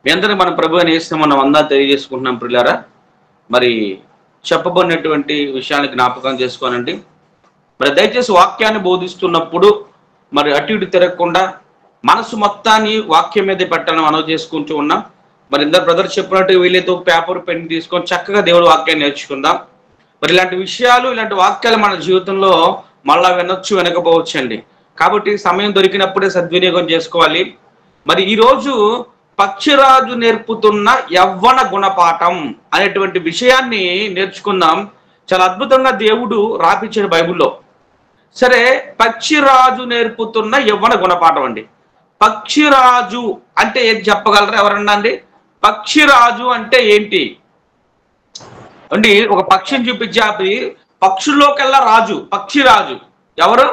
మీ అందరినీ మన ప్రభు అని వేసిన మనం అందా తెలియజేసుకుంటున్నాం ప్రియులారా. మరి చెప్పబడినటువంటి విషయాన్ని జ్ఞాపకం చేసుకోనండి. మరి దయచేసి వాక్యాన్ని బోధిస్తున్నప్పుడు మరి అటు ఇటు తిరగకుండా మనసు మొత్తాన్ని వాక్యం మీద పెట్టాలని మనం చేసుకుంటూ ఉన్నాం. మరి ఇందరు బ్రదర్ చెప్పినట్టు వీళ్ళతో పేపర్ పెన్ తీసుకొని చక్కగా దేవుడి వాక్యాన్ని నేర్చుకుందాం. మరి ఇలాంటి విషయాలు, ఇలాంటి వాక్యాలు మన జీవితంలో మళ్ళా వినొచ్చు, వినకపోవచ్చండి. కాబట్టి సమయం దొరికినప్పుడే సద్వినియోగం చేసుకోవాలి. మరి ఈరోజు పక్షిరాజు నేర్పుతున్న యవ్వన గుణపాఠం అనేటువంటి విషయాన్ని నేర్చుకుందాం. చాలా అద్భుతంగా దేవుడు రాపించాడు బైబిల్లో. సరే, పక్షిరాజు నేర్పుతున్న యవ్వన గుణపాఠం అండి. పక్షిరాజు అంటే ఏది చెప్పగలరా ఎవరన్నా అండి? పక్షిరాజు అంటే ఏంటి అండి? ఒక పక్షిని చూపించి పక్షుల్లోకెల్లా రాజు పక్షిరాజు ఎవరు?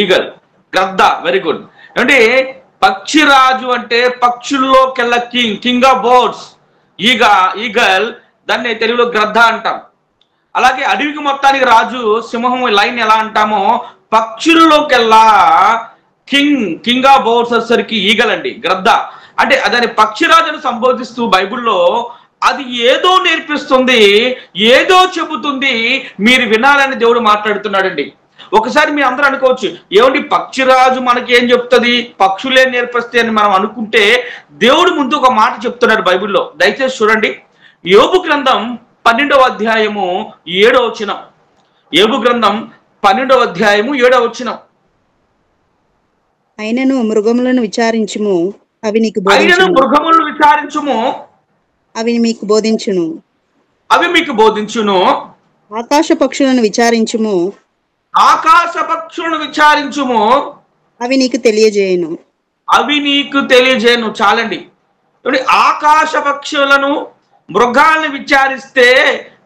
ఈగల్, గద్ద. Very good. అంటే పక్షిరాజు అంటే పక్షుల్లోకెల్లా కింగ్ ఆఫ్ బర్డ్స్. ఈగల్, దాన్ని తెలుగులో గ్రద్ద అంటాం. అలాగే అడవికి మొత్తానికి రాజు సింహం లైన్ ఎలా అంటామో, పక్షుల్లోకెల్లా కింగ్ ఆఫ్ బర్డ్స్ వచ్చేసరికి ఈగల్ అండి, గ్రద్ద. అంటే దాని పక్షిరాజును సంబోధిస్తూ బైబిల్లో అది ఏదో నేర్పిస్తుంది, ఏదో చెబుతుంది, మీరు వినాలని దేవుడు మాట్లాడుతున్నాడండి. ఒకసారి మీరు అందరూ అనుకోవచ్చు, ఏమండి పక్షిరాజు మనకి ఏం చెప్తుంది, పక్షులే నేర్పిస్తాయి అని మనం అనుకుంటే, దేవుడు ముందు ఒక మాట చెప్తున్నాడు బైబిల్లో. దయచేసి చూడండి. యోబు గ్రంథం 12వ అధ్యాయము 7వ వచనం. యోబు గ్రంథం 12వ అధ్యాయము 7వ వచనం. అయినను మృగములను విచారించుము, అవి నీకు బోధించును. ఆకాశ పక్షులను విచారించుము, అవి నీకు తెలియజేయును. చాలండి. ఆకాశ పక్షులను, మృగాల్ని విచారిస్తే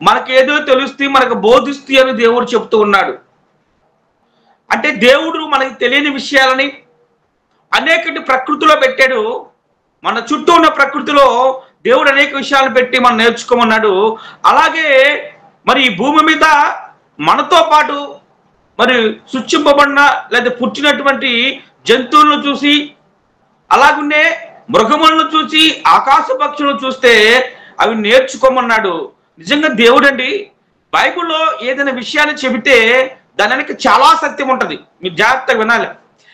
మనకేదో తెలుస్తుంది, మనకు బోధిస్తుంది అని దేవుడు చెప్తూ ఉన్నాడు. అంటే దేవుడు మనకి తెలియని విషయాలని అనేకటి ప్రకృతిలో పెట్టాడు. మన చుట్టూ ఉన్న ప్రకృతిలో దేవుడు అనేక విషయాలు పెట్టి మనం నేర్చుకోమన్నాడు. అలాగే మరి ఈ భూమి మీద మనతో పాటు మరి సృష్టింపబడిన లేదా పుట్టినటువంటి జంతువులను చూసి, అలాగునే మృగములను చూసి, ఆకాశ పక్షులను చూస్తే అవి నేర్చుకోమన్నాడు. నిజంగా దేవుడు అండి బైబిల్లో ఏదైనా విషయాన్ని చెబితే దాని వెనక చాలా సత్యం ఉంటుంది. మీరు జాగ్రత్తగా వినాలి.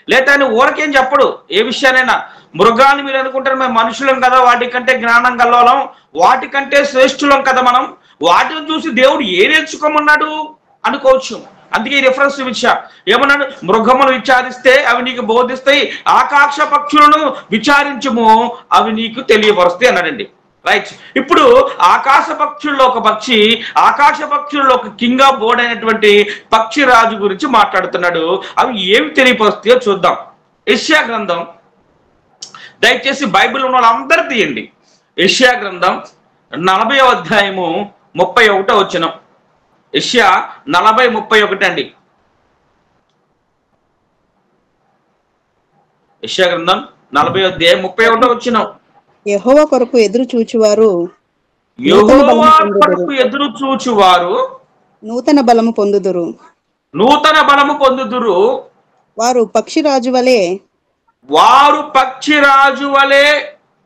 లేదా ఆయన ఊరకేం చెప్పడు. ఏ విషయానైనా మృగాలు మీరు అనుకుంటారు మేము మనుషులం కదా, వాటికంటే జ్ఞానం గలవాళ్ళం, వాటికంటే శ్రేష్ఠులం కదా మనం, వాటిని చూసి దేవుడు ఏ నేర్చుకోమన్నాడు అనుకోవచ్చు. అందుకే ఈ రిఫరెన్స్ విషయం ఏమన్నాడు? మృగములు విచారిస్తే అవి నీకు బోధిస్తాయి, ఆకాశ పక్షులను విచారించుము, అవి నీకు తెలియపరుస్తాయి అన్నాడండి. రైట్. ఇప్పుడు ఆకాశ పక్షుల్లో ఒక పక్షి, ఆకాశ పక్షుల్లో ఒక కింగ్ ఆఫ్ బర్డ్ అయినటువంటి పక్షిరాజు గురించి మాట్లాడుతున్నాడు. అవి ఏమి తెలియపరుస్తాయో చూద్దాం. యెషయా గ్రంథం, దయచేసి బైబిల్ ఉన్న వాళ్ళందరూ తీయండి. యెషయా గ్రంథం 40వ అధ్యాయము 31వ వచనం. యెషయా 40:31 అండి. యెషయా గ్రంథం 40వ అధ్యాయం 31వ వచనం. యెహోవా కొరకు ఎదురు చూచువారు నూతన బలము పొందుదురు. వారు పక్షిరాజు వలె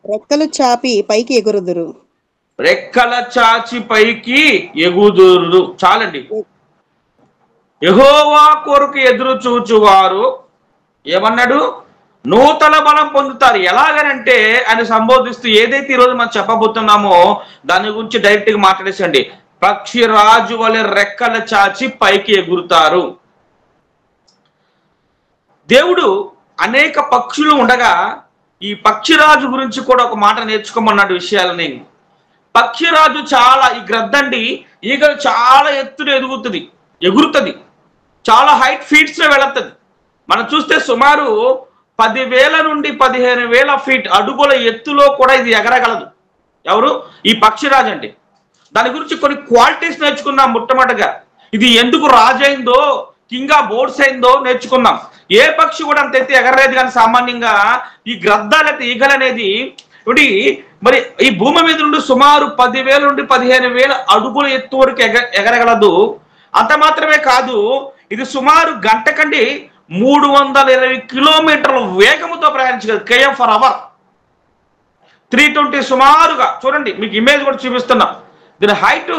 రెక్కలు చాచి పైకి ఎగురుదురు. చాలండి. యెహోవా కొరకు ఎదురు చూచువారు ఏమన్నాడు? నూతన బలం పొందుతారు. ఎలాగనంటే ఆయన సంబోధిస్తూ ఏదైతే ఈరోజు మనం చెప్పబోతున్నామో దాని గురించి డైరెక్ట్ గా మాట్లాడేసండి. పక్షిరాజు వలె రెక్కల చాచి పైకి ఎగురుతారు. దేవుడు అనేక పక్షులు ఉండగా ఈ పక్షిరాజు గురించి కూడా ఒక మాట నేర్చుకోమన్నాడు విషయాలని. పక్షిరాజు చాలా, ఈ గ్రద్దండి ఈగలు చాలా ఎత్తున ఎగురుతుంది, చాలా హైట్ ఫీట్స్ లో వెళుతుంది. మనం చూస్తే సుమారు 10,000 నుండి 15,000 ఫీట్ అడుగుల ఎత్తులో కూడా ఇది ఎగరగలదు. ఎవరు? ఈ పక్షిరాజు అండి. దాని గురించి కొన్ని క్వాలిటీస్ నేర్చుకున్నాం. మొట్టమొదటిగా ఇది ఎందుకు రాజు అయిందో, కింగ్ ఆఫ్ బర్డ్స్ అయిందో నేర్చుకున్నాం. ఏ పక్షి కూడా అంత ఎత్తి ఎగరలేదు, కానీ సామాన్యంగా ఈ గ్రద్ద లేకపోతే ఈగలు అనేది మరి ఈ భూమి మీద నుండి సుమారు 10,000 నుండి 15,000 అడుగుల ఎత్తు వరకు ఎగరగలదు. అంత మాత్రమే కాదు, ఇది సుమారు గంట కండి 320 కిలోమీటర్ల వేగముతో ప్రయాణించగలదు. km per hour. 320 సుమారుగా చూడండి, మీకు ఇమేజ్ కూడా చూపిస్తున్నాం. దీని హైట్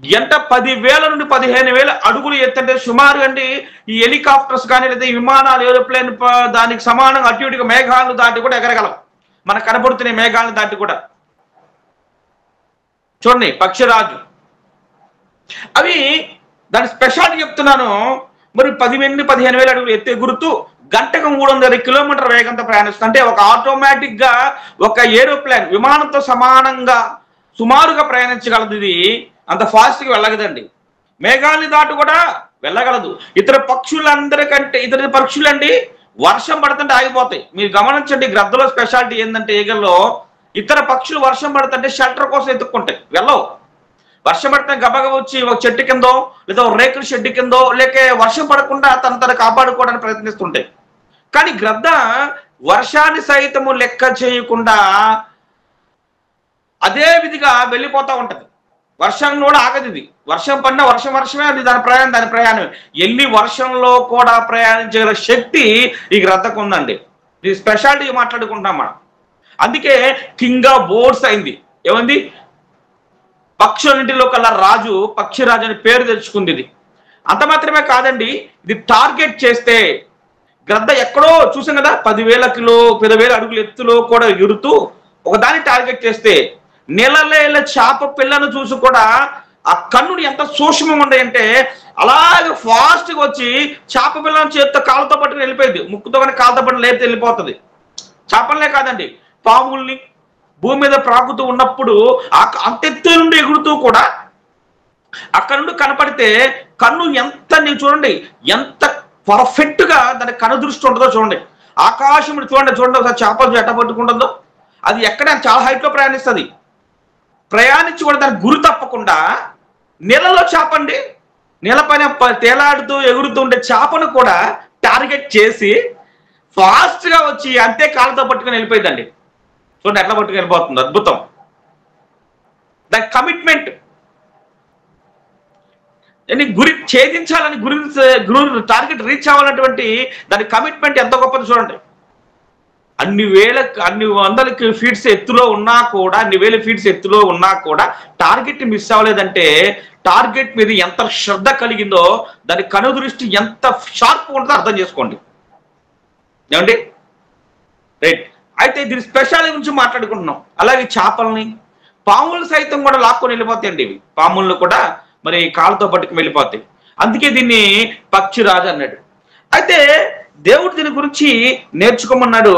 ఎంత 10,000 నుండి 15,000 అడుగులు ఎత్తంటే సుమారు అండి. ఈ హెలికాప్టర్స్ కానీ లేదా విమానాలు, ఏరోప్లేన్ దానికి సమానంగా అటు ఇటుగా మేఘాలు దాటి కూడా ఎగరగలం. మనకు కనబడుతున్న మేఘాలను దాటి కూడా. చూడండి పక్షిరాజు, అవి దాని స్పెషాలిటీ చెప్తున్నాను. మరి 10,000-15,000 అడుగులు ఎగురుతూ గంటకు 300 కిలోమీటర్ వేగంతో ప్రయాణిస్తుంది. అంటే ఒక ఆటోమేటిక్ గా ఒక ఏరోప్లేన్ విమానంతో సమానంగా సుమారుగా ప్రయాణించగలదు. ఇది అంత ఫాస్ట్ గా వెళ్ళగదండి. మేఘాలని దాటు కూడా వెళ్ళగలదు. ఇతర పక్షులండి వర్షం పడుతుంటే ఆగిపోతాయి. మీరు గమనించండి, గ్రద్దలో స్పెషాలిటీ ఏంటంటే ఈగల్లో ఇతర పక్షులు వర్షం పడుతుంటే షెల్టర్ కోసం ఎత్తుక్కుంటాయి, వెళ్ళవు. వర్షం పడితే గబగబ వచ్చి ఒక చెట్టు కిందో లేదా ఒక రేకుల షెడ్డు కిందో లేక వర్షం పడకుండా తను కాపాడుకోవడానికి ప్రయత్నిస్తుంటాయి. కానీ గ్రద్ద వర్షాన్ని సైతము లెక్క చేయకుండా అదే విధిగా వెళ్ళిపోతూ ఉంటది. వర్షం కూడా ఆగదు. ఇది వర్షం పడినా వర్షమే అది దాని ప్రయాణం ఎన్ని వర్షంలో కూడా ప్రయాణించగల శక్తి ఈ గ్రద్దకు ఉందండి. ఇది స్పెషాలిటీ మాట్లాడుకుంటాం మనం. అందుకే కింగ్ ఆఫ్ బర్డ్స్ అయింది. ఏమంది? పక్షులన్నింటిలో కల్లా రాజు, పక్షిరాజు అని పేరు తెచ్చుకుంది. ఇది అంత మాత్రమే కాదండి, ఇది టార్గెట్ చేస్తే గ్రద్ద ఎక్కడో చూసాం కదా, 10,000 అడుగుల ఎత్తులో కూడా ఎగురుతూ ఒకదాన్ని టార్గెట్ చేస్తే నెలలేళ్ళ చేప పిల్లను చూసి కూడా ఆ కన్నుడు ఎంత సూక్ష్మంగా ఉంటాయంటే అలాగే ఫాస్ట్ గా వచ్చి చేప పిల్లను చేతితో కాళ్ళతో పట్టుకుని వెళ్ళిపోయింది. ముక్కుతో కానీ కాళ్ళతో పట్టుకుని లేపితే వెళ్ళిపోతుంది. చేపలనే కాదండి, పాముల్ని భూమి మీద ప్రాకుతూ ఉన్నప్పుడు అంతెత్తు నుండి ఎగురుతూ కూడా అక్కడ నుండి కనపడితే కన్ను ఎంత, నీవు చూడండి ఎంత పర్ఫెక్ట్ గా దాని కను దృష్టి ఉంటుందో చూడండి. ఆకాశం చూడండి ఒకసారి చేపలు ఎట్ట పట్టుకుంటుందో. అది ఎక్కడ చాలా హైట్ లో ప్రయాణిస్తుంది. ప్రయాణించి కూడా దాని గురి తప్పకుండా నీళ్ళలో చేపండి, నీళ్ళపైన తేలాడుతూ ఎగురుతూ ఉండే చేపను కూడా టార్గెట్ చేసి ఫాస్ట్ గా వచ్చి అంతే కాళ్ళతో పట్టుకుని వెళ్ళిపోయిందండి. చూడండి ఎట్లా పట్టుకుని వెళ్ళిపోతుంది. అద్భుతం. దాని కమిట్మెంట్, గురి ఛేదించాలని గురి టార్గెట్ రీచ్ అవ్వాలన్నటువంటి దాని కమిట్మెంట్ ఎంత గొప్పది చూడండి. అన్ని వందల ఫీట్స్ ఎత్తులో ఉన్నా కూడా, 1,000 ఫీట్స్ ఎత్తులో ఉన్నా కూడా టార్గెట్ మిస్ అవ్వలేదంటే టార్గెట్ మీద ఎంత శ్రద్ధ కలిగిందో, దాని కను దృష్టి ఎంత షార్ప్ ఉంటుందో అర్థం చేసుకోండి. ఏమండి? రైట్. అయితే దీని స్పెషాలిటీ గురించి మాట్లాడుకుంటున్నాం. అలాగే చేపల్ని, పాములు సైతం కూడా లాక్కొని వెళ్ళిపోతాయండి. ఇవి పాములను కూడా మరి కాళ్ళతో పట్టుకుని వెళ్ళిపోతాయి. అందుకే దీన్ని పక్షిరాజు అన్నాడు. అయితే దేవుడు దీని గురించి నేర్చుకోమన్నాడు.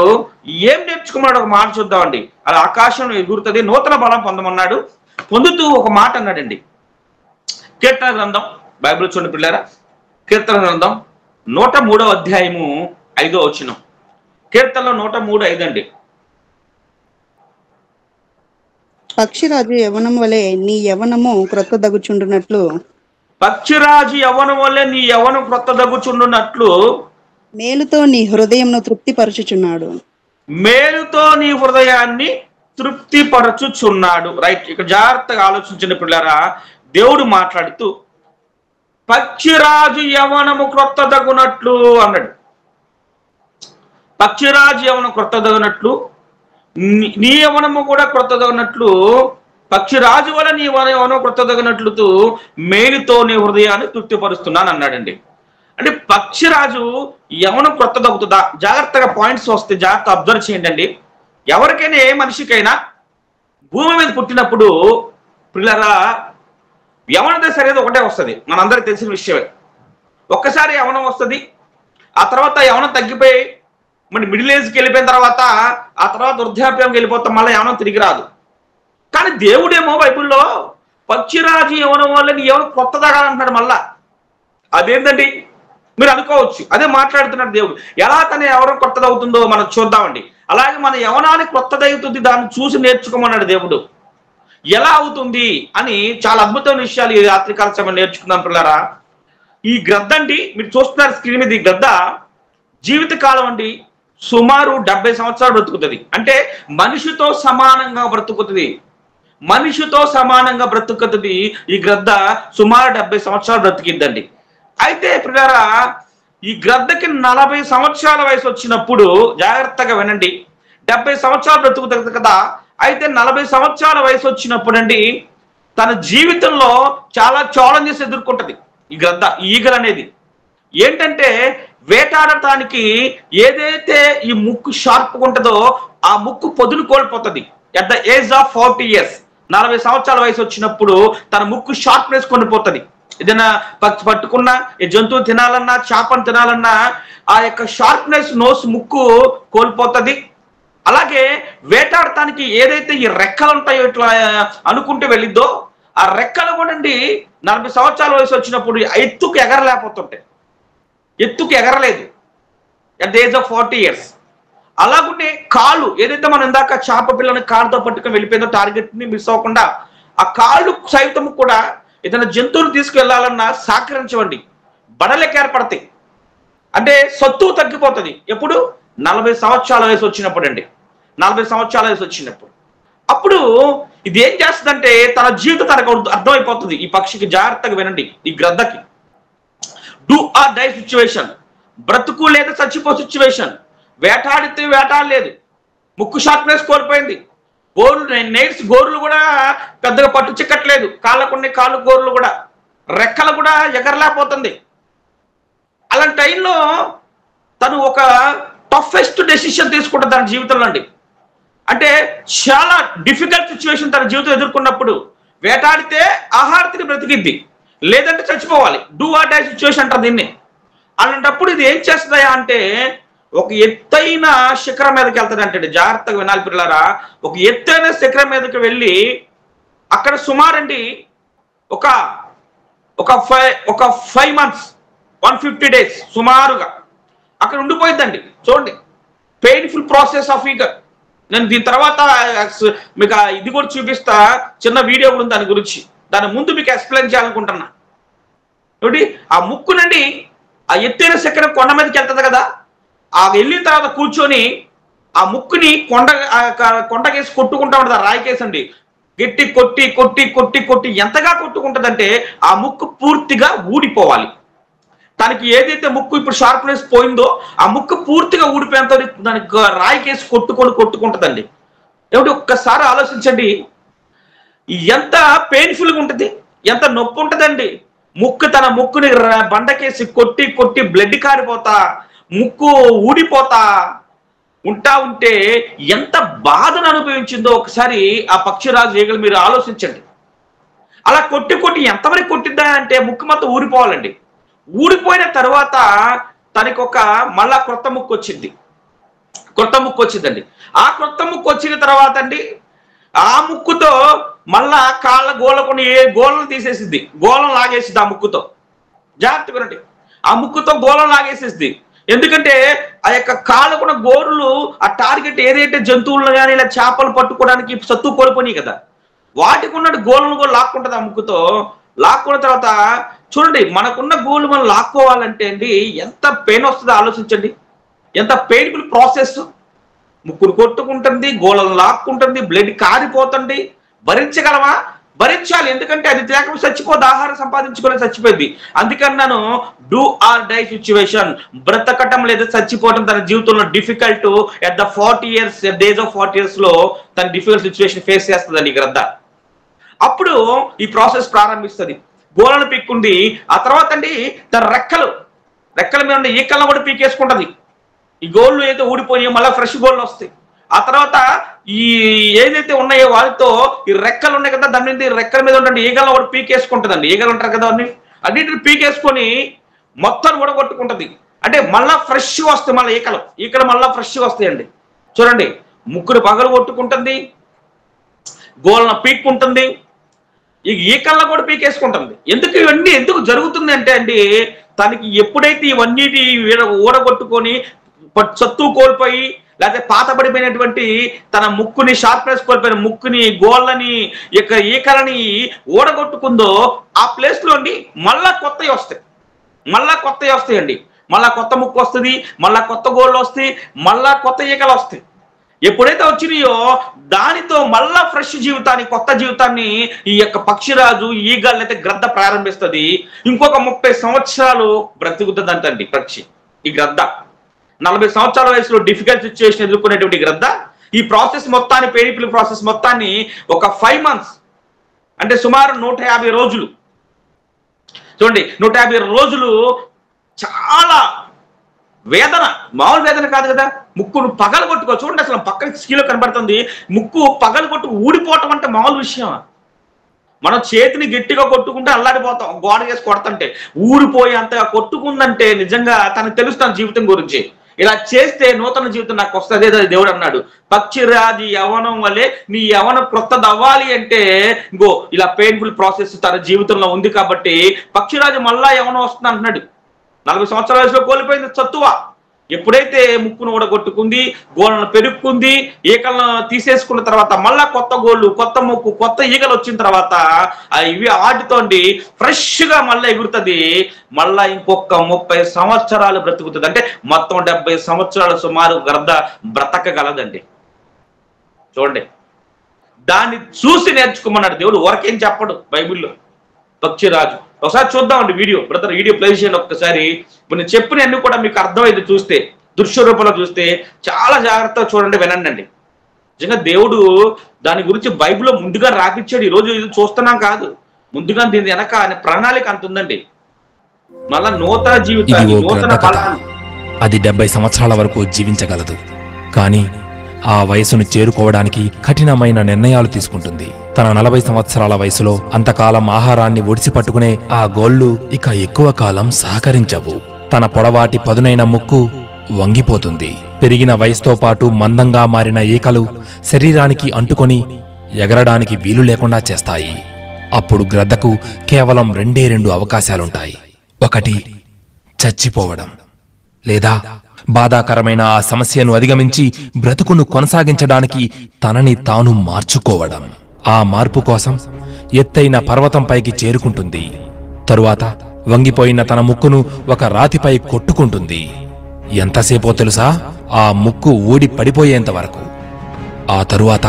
ఏం నేర్చుకోమన్నాడు ఒక మాట చూద్దామండి. అది ఆకాశంలో ఎగురుతుంది, నూతన బలం పొందమన్నాడు. పొందుతూ ఒక మాట అన్నాడండి. కీర్తన గ్రంథం, బైబిల్ చూడండి పిల్లారా, కీర్తన గ్రంథం 103వ అధ్యాయము 5వ వచనం. కీర్తనలో 103:5 అండి. పక్షిరాజు యవనం వలె నీ యవనము క్రొత్త దగుచుండునట్లు, పక్షిరాజు యవనం వలె నీ యవనం క్రొత్త దగుచుండునట్లు మేలుతో నీ హృదయంను తృప్తిపరచుచున్నాడు. మేలుతో నీ హృదయాన్ని తృప్తిపరచుచున్నాడు. రైట్. ఇక్కడ జాగ్రత్తగా ఆలోచించిన పిల్లారా, దేవుడు మాట్లాడుతూ పక్షిరాజు యవనము క్రొత్త దగునట్లు అన్నాడు. పక్షిరాజు యవనం క్రొత్త దగునట్లు, నీ యవనము కూడా క్రొత్త దగునట్లు, పక్షిరాజు వల్ల నీ యవనం క్రొత్త దగునట్లు మేలుతో నీ హృదయాన్ని తృప్తిపరుస్తున్నాను అన్నాడండి. అంటే పక్షిరాజు యవనం క్రొత్త దగుతుందా? జాగ్రత్తగా పాయింట్స్ వస్తే జాగ్రత్త అబ్జర్వ్ చేయండి అండి. ఎవరికైనా ఏ మనిషికైనా భూమి మీద పుట్టినప్పుడు పిల్లరా యవన దశ అనేది ఒకటే వస్తుంది. మనందరికి తెలిసిన విషయమే. ఒక్కసారి యవనం వస్తుంది, ఆ తర్వాత యవనం తగ్గిపోయి మరి మిడిల్ ఏజ్కి వెళ్ళిపోయిన తర్వాత ఆ తర్వాత వృద్ధాప్యంకి వెళ్ళిపోతాం, మళ్ళీ యవనం తిరిగి రాదు. కానీ దేవుడేమో బైబిల్లో పక్షిరాజు యవనం వల్ల నీ యవనం కొత్తదాగా అంటున్నాడు. మళ్ళా అదేంటండి మీరు అనుకోవచ్చు, అదే మాట్లాడుతున్నాడు దేవుడు. ఎలా తన యవనం కొత్తదవుతుందో మనం చూద్దామండి. అలాగే మన యవనానికి కొత్తదవుతుంది, దాన్ని చూసి నేర్చుకోమన్నాడు దేవుడు. ఎలా అవుతుంది అని చాలా అద్భుతమైన విషయాలు ఈ రాత్రికాల సమయం నేర్చుకుందాం పిల్లరా. ఈ గ్రద్ద అండి, మీరు చూస్తున్నారు స్క్రీన్ మీద, ఈ గ్రద్ద జీవితకాలం అండి సుమారు 70 సంవత్సరాలు బ్రతుకుతుంది. అంటే మనిషితో సమానంగా బ్రతుకుతుంది. మనిషితో సమానంగా బ్రతుకుతుంది ఈ గ్రద్ద. సుమారు 70 సంవత్సరాలు బ్రతికిద్దండి. అయితే పిల్లరా ఈ గ్రద్దకి 40 సంవత్సరాల వయసు వచ్చినప్పుడు, జాగ్రత్తగా వినండి, 70 సంవత్సరాలు బ్రతుకుతుంది కదా, అయితే 40 సంవత్సరాల వయసు వచ్చినప్పుడు అండి తన జీవితంలో చాలా ఛాలెంజెస్ ఎదుర్కొంటది ఈ గ్రద్ద, ఈ ఈగల్ అనేది. ఏంటంటే వేటాడటానికి ఏదైతే ఈ ముక్కు షార్ప్గా ఉంటుందో ఆ ముక్కు పొదును కోల్పోతుంది. At the age of 40 years, 40 సంవత్సరాల వయసు వచ్చినప్పుడు తన ముక్కు షార్ప్నెస్ కొనిపోతుంది. ఏదైనా పట్టుకున్నా, ఈ జంతువు తినాలన్నా, చేపను తినాలన్నా ఆ యొక్క షార్ప్నెస్ నోస్ ముక్కు కోల్పోతుంది. అలాగే వేటాడటానికి ఏదైతే ఈ రెక్కలు ఉంటాయో ఇట్లా అనుకుంటూ వెళ్ళిద్దో ఆ రెక్కలు కూడా అండి 40 సంవత్సరాల వయసు వచ్చినప్పుడు ఎత్తుకు ఎగరలేకపోతుంటాయి, ఎత్తుకు ఎగరలేదు at the age of 40 years. అలాగుండే కాళ్ళు, ఏదైతే మనం ఇందాక చేప పిల్లని కాళ్ళతో పట్టుకొని వెళ్ళిపోయిందో టార్గెట్ ని మిస్ అవ్వకుండా, ఆ కాళ్ళు సైతం కూడా ఏదైనా జంతువులు తీసుకువెళ్ళాలన్నా సహకరించవండి, బడలకి ఏర్పడతాయి. అంటే సత్తువు తగ్గిపోతుంది. ఎప్పుడు? 40 సంవత్సరాల వయసు వచ్చినప్పుడు అండి, 40 సంవత్సరాల వయసు వచ్చినప్పుడు. అప్పుడు ఇది ఏం చేస్తుందంటే తన జీవితం తనకు అర్థమైపోతుంది. ఈ పక్షికి, జాగ్రత్తగా వినండి, ఈ గ్రద్దకి డూ ఆర్ డై సిచ్యువేషన్, బ్రతుకు లేదా చచ్చిపో సిచ్యువేషన్. వేటాడితే వేటాడలేదు, ముక్కు షార్ప్నెస్ కోల్పోయింది, గోర్లు నెయిల్స్ గోర్లు కూడా పెద్దగా పట్టు చిక్కట్లేదు, కాళ్ళకున్న కాళ్ళు గోర్లు కూడా, రెక్కలు కూడా ఎగరలేకపోతుంది. అలాంటి టైంలో తను ఒక టఫెస్ట్ డెసిషన్ తీసుకుంటుంది తన జీవితంలో అండి. అంటే చాలా డిఫికల్ట్ సిచ్యువేషన్ తన జీవితం ఎదుర్కొన్నప్పుడు వేటాడితే ఆహారతిని బ్రతికిద్ది, లేదంటే చచ్చిపోవాలి. డూ ఆర్ డై సిచ్యువేషన్ అంటారు దీన్ని. అలాంటప్పుడు ఇది ఏం చేస్తుందా అంటే ఒక ఎత్తైన శిఖరం మీదకి వెళ్తుంది అంటే, జాగ్రత్తగా వినాలి పిల్లలారా, ఒక ఎత్తైన శిఖరం మీదకి వెళ్ళి అక్కడ సుమారండి ఒక 5 months 150 days సుమారుగా అక్కడ ఉండిపోయిందండి. చూడండి, పెయిన్ఫుల్ ప్రాసెస్ ఆఫ్ ఈగర్. నేను దీని తర్వాత మీకు ఇది కూడా చూపిస్తా, చిన్న వీడియో కూడా ఉంది దాని గురించి. దాని ముందు మీకు ఎక్స్ప్లెయిన్ చేయాలనుకుంటున్నా. కాబట్టి ఆ ముక్కు నుండి ఆ ఎత్తైన శిఖరం కొండ మీదకి వెళ్తుంది కదా, ఆ వెళ్ళిన తర్వాత కూర్చొని ఆ ముక్కుని కొండకేసి కొట్టుకుంటా ఉంటుంది, ఆ రాయికేసండి. గట్టి కొట్టి కొట్టి కొట్టి కొట్టి ఎంతగా కొట్టుకుంటుందంటే ఆ ముక్కు పూర్తిగా ఊడిపోవాలి. తనకి ఏదైతే ముక్కు ఇప్పుడు షార్ప్నెస్ పోయిందో ఆ ముక్కు పూర్తిగా ఊడిపోయేంత దానికి రాయికేసి కొట్టుకుంటుందండి. ఏమిటి ఒక్కసారి ఆలోచించండి, ఎంత పెయిన్ఫుల్గా ఉంటుంది, ఎంత నొప్పి ఉంటుందండి. తన ముక్కుని బండకేసి కొట్టి కొట్టి బ్లడ్ కారిపోతా, ముక్కు ఊడిపోతా ఉంటే ఎంత బాధను అనుభవించిందో ఒకసారి ఆ పక్షిరాజు ఈగలు మీరు ఆలోచించండి. అలా కొట్టి కొట్టి ఎంతవరకు కొట్టిద్దా అంటే ముక్కు మొత్తం ఊడిపోవాలండి. ఊడిపోయిన తర్వాత తనకి మళ్ళా కొత్త ముక్కు వచ్చిందండి. ఆ కొత్త ముక్కు వచ్చిన తర్వాత అండి ఆ ముక్కుతో మళ్ళా కాళ్ళ గోళ్ళకొని గోళ్ళను తీసేసిద్ది, గోళం లాగేసిద్ది ఆ ముక్కుతో. జాగ్రత్త వినండి, ఆ ముక్కుతో గోళం లాగేసేసిద్ది. ఎందుకంటే ఆ యొక్క కాళ్ళకున్న గోర్లు ఆ టార్గెట్ ఏదైతే జంతువులను కానీ ఇలా చేపలు పట్టుకోవడానికి సత్తు కోల్పోయి కదా, వాటికి ఉన్నట్టు గోళ్ళను కూడా లాక్కుంటుంది ఆ ముక్కుతో. లాక్కున్న తర్వాత చూడండి, మనకున్న గోళ్ళు మనం లాక్కోవాలంటే అండి ఎంత పెయిన్ వస్తుందో ఆలోచించండి, ఎంత పెయిన్ఫుల్ ప్రాసెస్. ముక్కును కొట్టుకుంటుంది, గోళ్ళను లాక్కుంటుంది, బ్లడ్ కారిపోతుంది. భరించగలమా? భరించాలి, ఎందుకంటే అది లేకపోతే చచ్చిపోద్ది, ఆహారం సంపాదించుకోలేదు చచ్చిపోయింది. అందుకన్నాను డూ ఆర్ డై సిచ్యువేషన్, బ్రతకటం లేదా చచ్చిపోవటం తన జీవితంలో difficult. At the 40 years, age of 40 years లో తన డిఫికల్ట్ సిచ్యువేషన్ ఫేస్ చేస్తుందండి ఈ గ్రద్ద. అప్పుడు ఈ ప్రాసెస్ ప్రారంభిస్తుంది. గోళ్ళను పీక్కుంది. ఆ తర్వాత అండి తన రెక్కల మీద ఉండే ఈకలను కూడా పీకేసుకుంటుంది. ఈ గోళ్ళు ఏదైతే ఊడిపోయాయో మళ్ళీ ఫ్రెష్ గోళ్ళు వస్తాయి. ఆ తర్వాత ఈ ఏదైతే ఉన్నాయో వాటితో ఈ రెక్కలు ఉన్నాయి కదా, దాని మీద రెక్కల మీద ఉండే ఈగలను కూడా పీకేసుకుంటుందండి. ఈగలు ఉంటారు కదా, అన్నిటిని పీకేసుకొని మొత్తం కూడా కొట్టుకుంటుంది. అంటే మళ్ళా ఫ్రెష్ వస్తాయి, మళ్ళీ ఈకలు మళ్ళీ ఫ్రెష్ వస్తాయండి. చూడండి, ముక్కును పగలు కొట్టుకుంటుంది, గోళ్ళను పీక్కుంటుంది, ఈ ఈకలను కూడా పీకేసుకుంటుంది. ఇవన్నీ ఎందుకు జరుగుతుంది అంటే అండి తనకి ఎప్పుడైతే ఇవన్నీ ఊడగొట్టుకొని సత్తు కోల్పోయి లేకపోతే పాతబడిపోయినటువంటి తన ముక్కుని షార్ప్నెస్ కోల్పోయిన ముక్కుని గోళ్ళని ఈకలని ఊడగొట్టుకుందో ఆ ప్లేస్ లోని మళ్ళా కొత్తవి వస్తాయండి. మళ్ళా కొత్త ముక్కు వస్తుంది, మళ్ళా కొత్త గోళ్ళు వస్తాయి, మళ్ళా కొత్త ఈకలు వస్తాయి. ఎప్పుడైతే వచ్చినాయో దానితో మళ్ళా ఫ్రెష్ జీవితాన్ని, కొత్త జీవితాన్ని ఈ యొక్క పక్షిరాజు ఈగల్ అయితే గ్రద్ద ప్రారంభిస్తుంది. ఇంకొక 30 సంవత్సరాలు బ్రతుకుతుంది అంటండి పక్షి. ఈ గ్రద్ద 40 సంవత్సరాల వయసులో డిఫికల్ట్ సిచ్యువేషన్ ఎదుర్కొనేటువంటి గ్రద్ద ఈ ప్రాసెస్ మొత్తాన్ని, పెయిన్ఫుల్ ప్రాసెస్ మొత్తాన్ని ఒక 5 మంత్స్ అంటే సుమారు 150 రోజులు చూడండి, 150 రోజులు చాలా వేదన, మామూలు వేదన కాదు కదా. ముక్కును పగలు కొట్టుకో చూడండి, అసలు పక్కన స్కీలో కనబడుతుంది, ముక్కు పగలు కొట్టు ఊడిపోవటం అంటే మామూలు విషయం. మనం చేతిని గట్టిగా కొట్టుకుంటే అల్లాడిపోతాం, గోడ చేసి కొడతంటే ఊడిపోయి అంతగా కొట్టుకుందంటే నిజంగా తనకు తెలుస్తాను జీవితం గురించి. ఇలా చేస్తే నూతన జీవితం నాకు వస్తుంది. దేవుడు అన్నాడు, పక్షిరాజు యవనం వల్లే నీ యవనం క్రొత్తది అవ్వాలి అంటే ఇంకో ఇలా పెయిన్ఫుల్ ప్రాసెస్ తన జీవితంలో ఉంది కాబట్టి పక్షిరాజు మళ్ళా యవనం వస్తుంది అంటున్నాడు. 40 సంవత్సరాల వయసులో కోల్పోయింది సత్తువ. ఎప్పుడైతే ముక్కును ఊడగొట్టుకుంది, గోళ్ళను పెరుక్కుంది, ఈకలను తీసేసుకున్న తర్వాత మళ్ళా కొత్త గోళ్ళు, కొత్త ముక్కు, కొత్త ఈగలు వచ్చిన తర్వాత ఇవి ఆటితోండి ఫ్రెష్గా మళ్ళీ ఎగురుతుంది. మళ్ళా ఇంకొక 30 సంవత్సరాలు బ్రతుకుతుంది. అంటే మొత్తం 70 సంవత్సరాలు సుమారు గ్రద్ద బ్రతకగలదండి. చూడండి, దాన్ని చూసి నేర్చుకోమన్నాడు దేవుడు. ఊరకేం చెప్పడు బైబిల్లో. పక్షిరాజు ఒకసారి చూద్దామండి వీడియో. బ్రదర్ వీడియో ప్లే చేయండి ఒక్కసారి. ఇప్పుడు నేను చెప్పినవన్నీ కూడా మీకు అర్థమైంది చూస్తే, దృశ్య రూపంలో చూస్తే చాలా జాగ్రత్తగా చూడండి, వినండి అండి. నిజంగా దేవుడు దాని గురించి బైబిల్లో ముందుగా రాపిచ్చాడు. ఈరోజు ఇది చూస్తున్నాం కాదు, ముందుగా దీని వెనక ప్రణాళిక అంత ఉందండి. మళ్ళా నూతన జీవితాన్ని, నూతన ఫలాన్ని. అది 70 సంవత్సరాల వరకు జీవించగలదు, కానీ ఆ వయసును చేరుకోవడానికి కఠినమైన నిర్ణయాలు తీసుకుంటుంది. తన 40 సంవత్సరాల వయసులో అంతకాలం ఆహారాన్ని ఒడిసి పట్టుకునే ఆ గోళ్లు ఇక ఎక్కువ కాలం సహకరించవు. తన పొడవాటి పదునైన ముక్కు వంగిపోతుంది. పెరిగిన వయసుతో పాటు మందంగా మారిన ఈకలు శరీరానికి అంటుకొని ఎగరడానికి వీలు లేకుండా చేస్తాయి. అప్పుడు గ్రద్దకు కేవలం 2 అవకాశాలుంటాయి. ఒకటి, చచ్చిపోవడం, లేదా బాధాకరమైన ఆ సమస్యను అధిగమించి బ్రతుకును కొనసాగించడానికి తనని తాను మార్చుకోవడం. ఆ మార్పు కోసం ఎత్తైన పర్వతంపైకి చేరుకుంటుంది. తరువాత వంగిపోయిన తన ముక్కును ఒక రాతిపై కొట్టుకుంటుంది. ఎంతసేపో తెలుసా? ఆ ముక్కు ఊడి పడిపోయేంత వరకు. ఆ తరువాత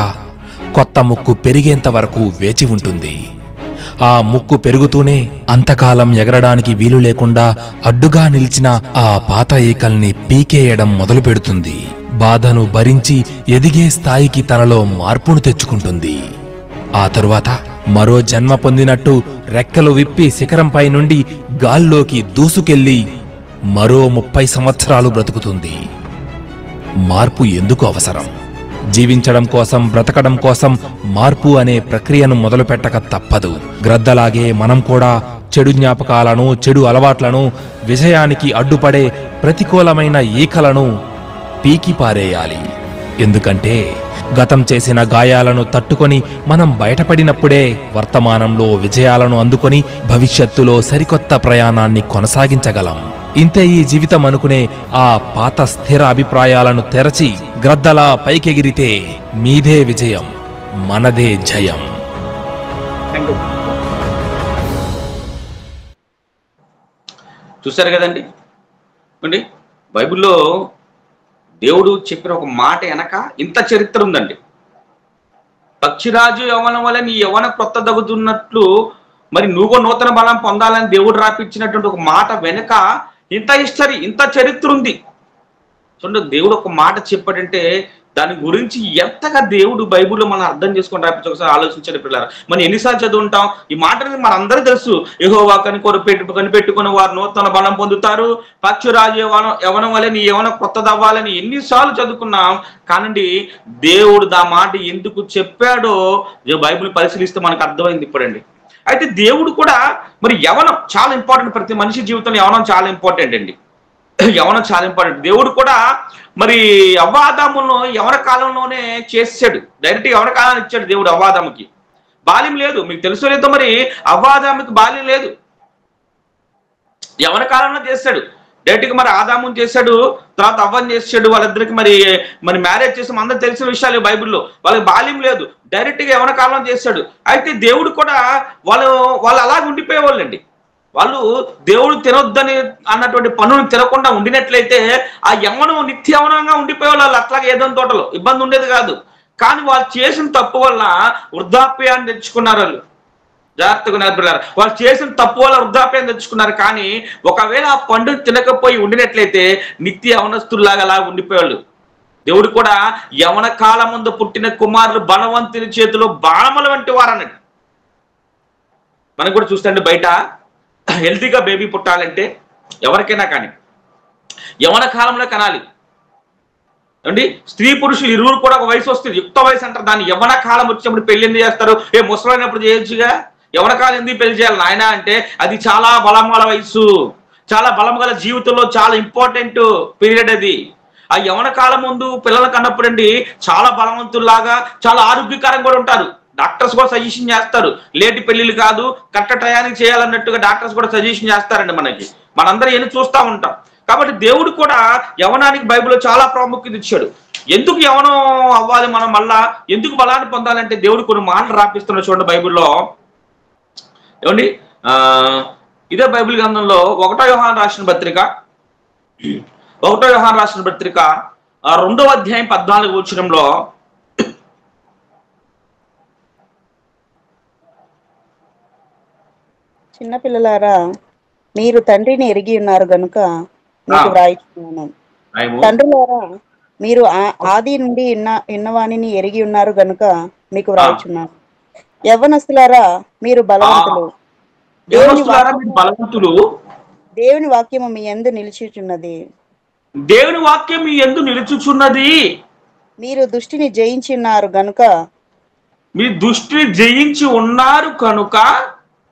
కొత్త ముక్కు పెరిగేంత వరకు వేచి ఉంటుంది. ఆ ముక్కు పెరుగుతూనే అంతకాలం ఎగరడానికి వీలు లేకుండా అడ్డుగా నిలిచిన ఆ పాత ఈకల్ని పీకేయడం మొదలు పెడుతుంది. బాధను భరించి ఎదిగే స్థాయికి తనలో మార్పును తెచ్చుకుంటుంది. ఆ తరువాత మరో జన్మ పొందినట్టు రెక్కలు విప్పి శిఖరంపై నుండి గాల్లోకి దూసుకెళ్లి మరో 30 సంవత్సరాలు బ్రతుకుతుంది. మార్పు ఎందుకు అవసరం? జీవించడం కోసం, బ్రతకడం కోసం మార్పు అనే ప్రక్రియను మొదలుపెట్టక తప్పదు. గ్రద్దలాగే మనం కూడా చెడు జ్ఞాపకాలను, చెడు అలవాట్లను, విజయానికి అడ్డుపడే ప్రతికూలమైన ఈకలను పీకిపారేయాలి. ఎందుకంటే గతం చేసిన గాయాలను తట్టుకొని మనం బయటపడినప్పుడే వర్తమానంలో విజయాలను అందుకొని భవిష్యత్తులో సరికొత్త ప్రయాణాన్ని కొనసాగించగలం. ఇంతే ఈ జీవితం అనుకునే ఆ పాత స్థిర అభిప్రాయాలను తెరచి గ్రద్దలా పైకెగిరితే మీదే విజయం, మనదే జయం. చూశారు కదండి అండి, బైబిల్లో దేవుడు చెప్పిన ఒక మాట వెనక ఇంత చరిత్ర ఉందండి. పక్షిరాజు యవనం వల్ల నీ యవన కొత్త దగుతున్నట్లు మరి నువ్వు నూతన బలం పొందాలని దేవుడు రాపిచ్చినటువంటి ఒక మాట వెనుక ఇంత హిస్టరీ, ఇంత చరిత్ర ఉంది. చూడండి, దేవుడు ఒక మాట చెప్పాడంటే దాని గురించి ఎంతగా దేవుడు బైబిల్లో మనం అర్థం చేసుకొని రాపించి ఒకసారి ఆలోచించండి పిల్లలు. మనం ఎన్నిసార్లు చదువుంటాం ఈ మాటని? మన అందరూ తెలుసు. యెహోవా కనిపెట్టుకుని వారు నూతన బలం పొందుతారు, పక్షిరాజు యవనం వల్ల నీ యవన కొత్తదవ్వాలని ఎన్నిసార్లు చదువుకున్నాం. కానండి దేవుడు ఆ మాట ఎందుకు చెప్పాడో బైబిల్ పరిశీలిస్తే మనకు అర్థమైంది ఇప్పుడండి. అయితే దేవుడు కూడా మరి యవనం చాలా ఇంపార్టెంట్. ప్రతి మనిషి జీవితంలో యవనం చాలా ఇంపార్టెంట్ అండి. యవనం చాలా ఇంపార్టెంట్. దేవుడు కూడా మరి అవ్వాదామును యవన కాలంలోనే చేసాడు. డైరెక్ట్ యవన కాలాన్ని ఇచ్చాడు దేవుడు అవ్వాదాముకి. బాల్యం లేదు, మీకు తెలుసో లేదో మరి అవ్వాదాముకి బాల్యం లేదు, యవన కాలంలో చేశాడు. డైరెక్ట్గా మరి ఆదాముని చేశాడు, తర్వాత అవ్వని చేశాడు. వాళ్ళిద్దరికి మరి మ్యారేజ్ చేసి అందరికి తెలిసిన విషయాలు బైబిల్లో. వాళ్ళకి బాల్యం లేదు, డైరెక్ట్గా యవన కాలంలో చేశాడు. అయితే దేవుడు కూడా వాళ్ళు అలాగే ఉండిపోయేవాళ్ళండి. వాళ్ళు దేవుడు తినొద్దని అన్నటువంటి పనులు తినకుండా ఉండినట్లయితే ఆ యవ్వనం నిత్యవనంగా ఉండిపోయేవాళ్ళు. వాళ్ళు అట్లాగే ఏదో తోటలో ఇబ్బంది ఉండేది కాదు. కానీ వాళ్ళు చేసిన తప్పు వల్ల వృద్ధాప్యాన్ని తెచ్చుకున్నారు. వాళ్ళు జాగ్రత్తగా నేర్పిల్లారు. వాళ్ళు చేసిన తప్పు వల్ల వృద్ధాప్యాన్ని తెచ్చుకున్నారు. కానీ ఒకవేళ ఆ పండుగ తినకపోయి ఉండినట్లయితే నిత్య యవనస్తుల్లాగా అలా ఉండిపోయేవాళ్ళు. దేవుడు కూడా యవన కాలం ముందు పుట్టిన కుమారులు బలవంతుని చేతిలో బాణముల వంటి వారు అన్నాడు. మనకు కూడా చూస్తే బయట హెల్తీగా బేబీ పుట్టాలంటే ఎవరికైనా కానీ యవన కాలంలో కనాలి అండి. స్త్రీ పురుషులు ఇరువురు కూడా ఒక వయసు వస్తుంది, యుక్త వయసు అంటారు దాన్ని. యవన కాలం వచ్చినప్పుడు పెళ్లి ఎందుకు చేస్తారు? ముసలైనప్పుడు చేయొచ్చుగా, యవన కాలం ఎందుకు పెళ్లి చేయాలి నాయన అంటే అది చాలా బలం గల వయసు, చాలా బలం గల జీవితంలో చాలా ఇంపార్టెంట్ పీరియడ్ అది. ఆ యవన కాలం ముందు పిల్లలు కన్నప్పుడు అండి చాలా బలవంతుల్లాగా చాలా ఆరోగ్యకరంగా కూడా ఉంటారు. డాక్టర్స్ కూడా సజెషన్ చేస్తారు, లేటి పెళ్లిళ్ళు కాదు కరెక్ట్ టయానికి చేయాలన్నట్టుగా డాక్టర్స్ కూడా సజెషన్ చేస్తారండి. మనందరం ఏం చూస్తూ ఉంటాం. కాబట్టి దేవుడు కూడా యవనానికి బైబిల్లో చాలా ప్రాముఖ్యత ఇచ్చాడు. ఎందుకు యవనం అవ్వాలి మనం, మళ్ళా ఎందుకు బలాన్ని పొందాలంటే దేవుడు కొన్ని మాటలు రాపిస్తున్నాడు చూడండి బైబిల్లో. ఏమండి ఇదే బైబిల్ గ్రంథంలో 1 యోహాను రాసిన పత్రిక 2వ అధ్యాయం 14వ వచనంలో చిన్నపిల్లలారా మీరు తండ్రిని ఎరిగి ఉన్నారు గనుక మీకు వ్రాయిస్తున్నాను. తండ్రులారా మీరు ఆది నుండి ఇన్నవాణిని ఎరిగి ఉన్నారు గనుక మీకు వ్రాయిచున్నాను. యవ్వనస్తులారా మీరు బలవంతులు, దేవుని వాక్యము మీ యందు నిలిచిచున్నది. దేవుని వాక్యం మీ యందు నిలుచుచున్నది. మీరు దుష్టిని జయించి ఉన్నారు గనుక, మీ దుష్టిని జయించి ఉన్నారు కనుక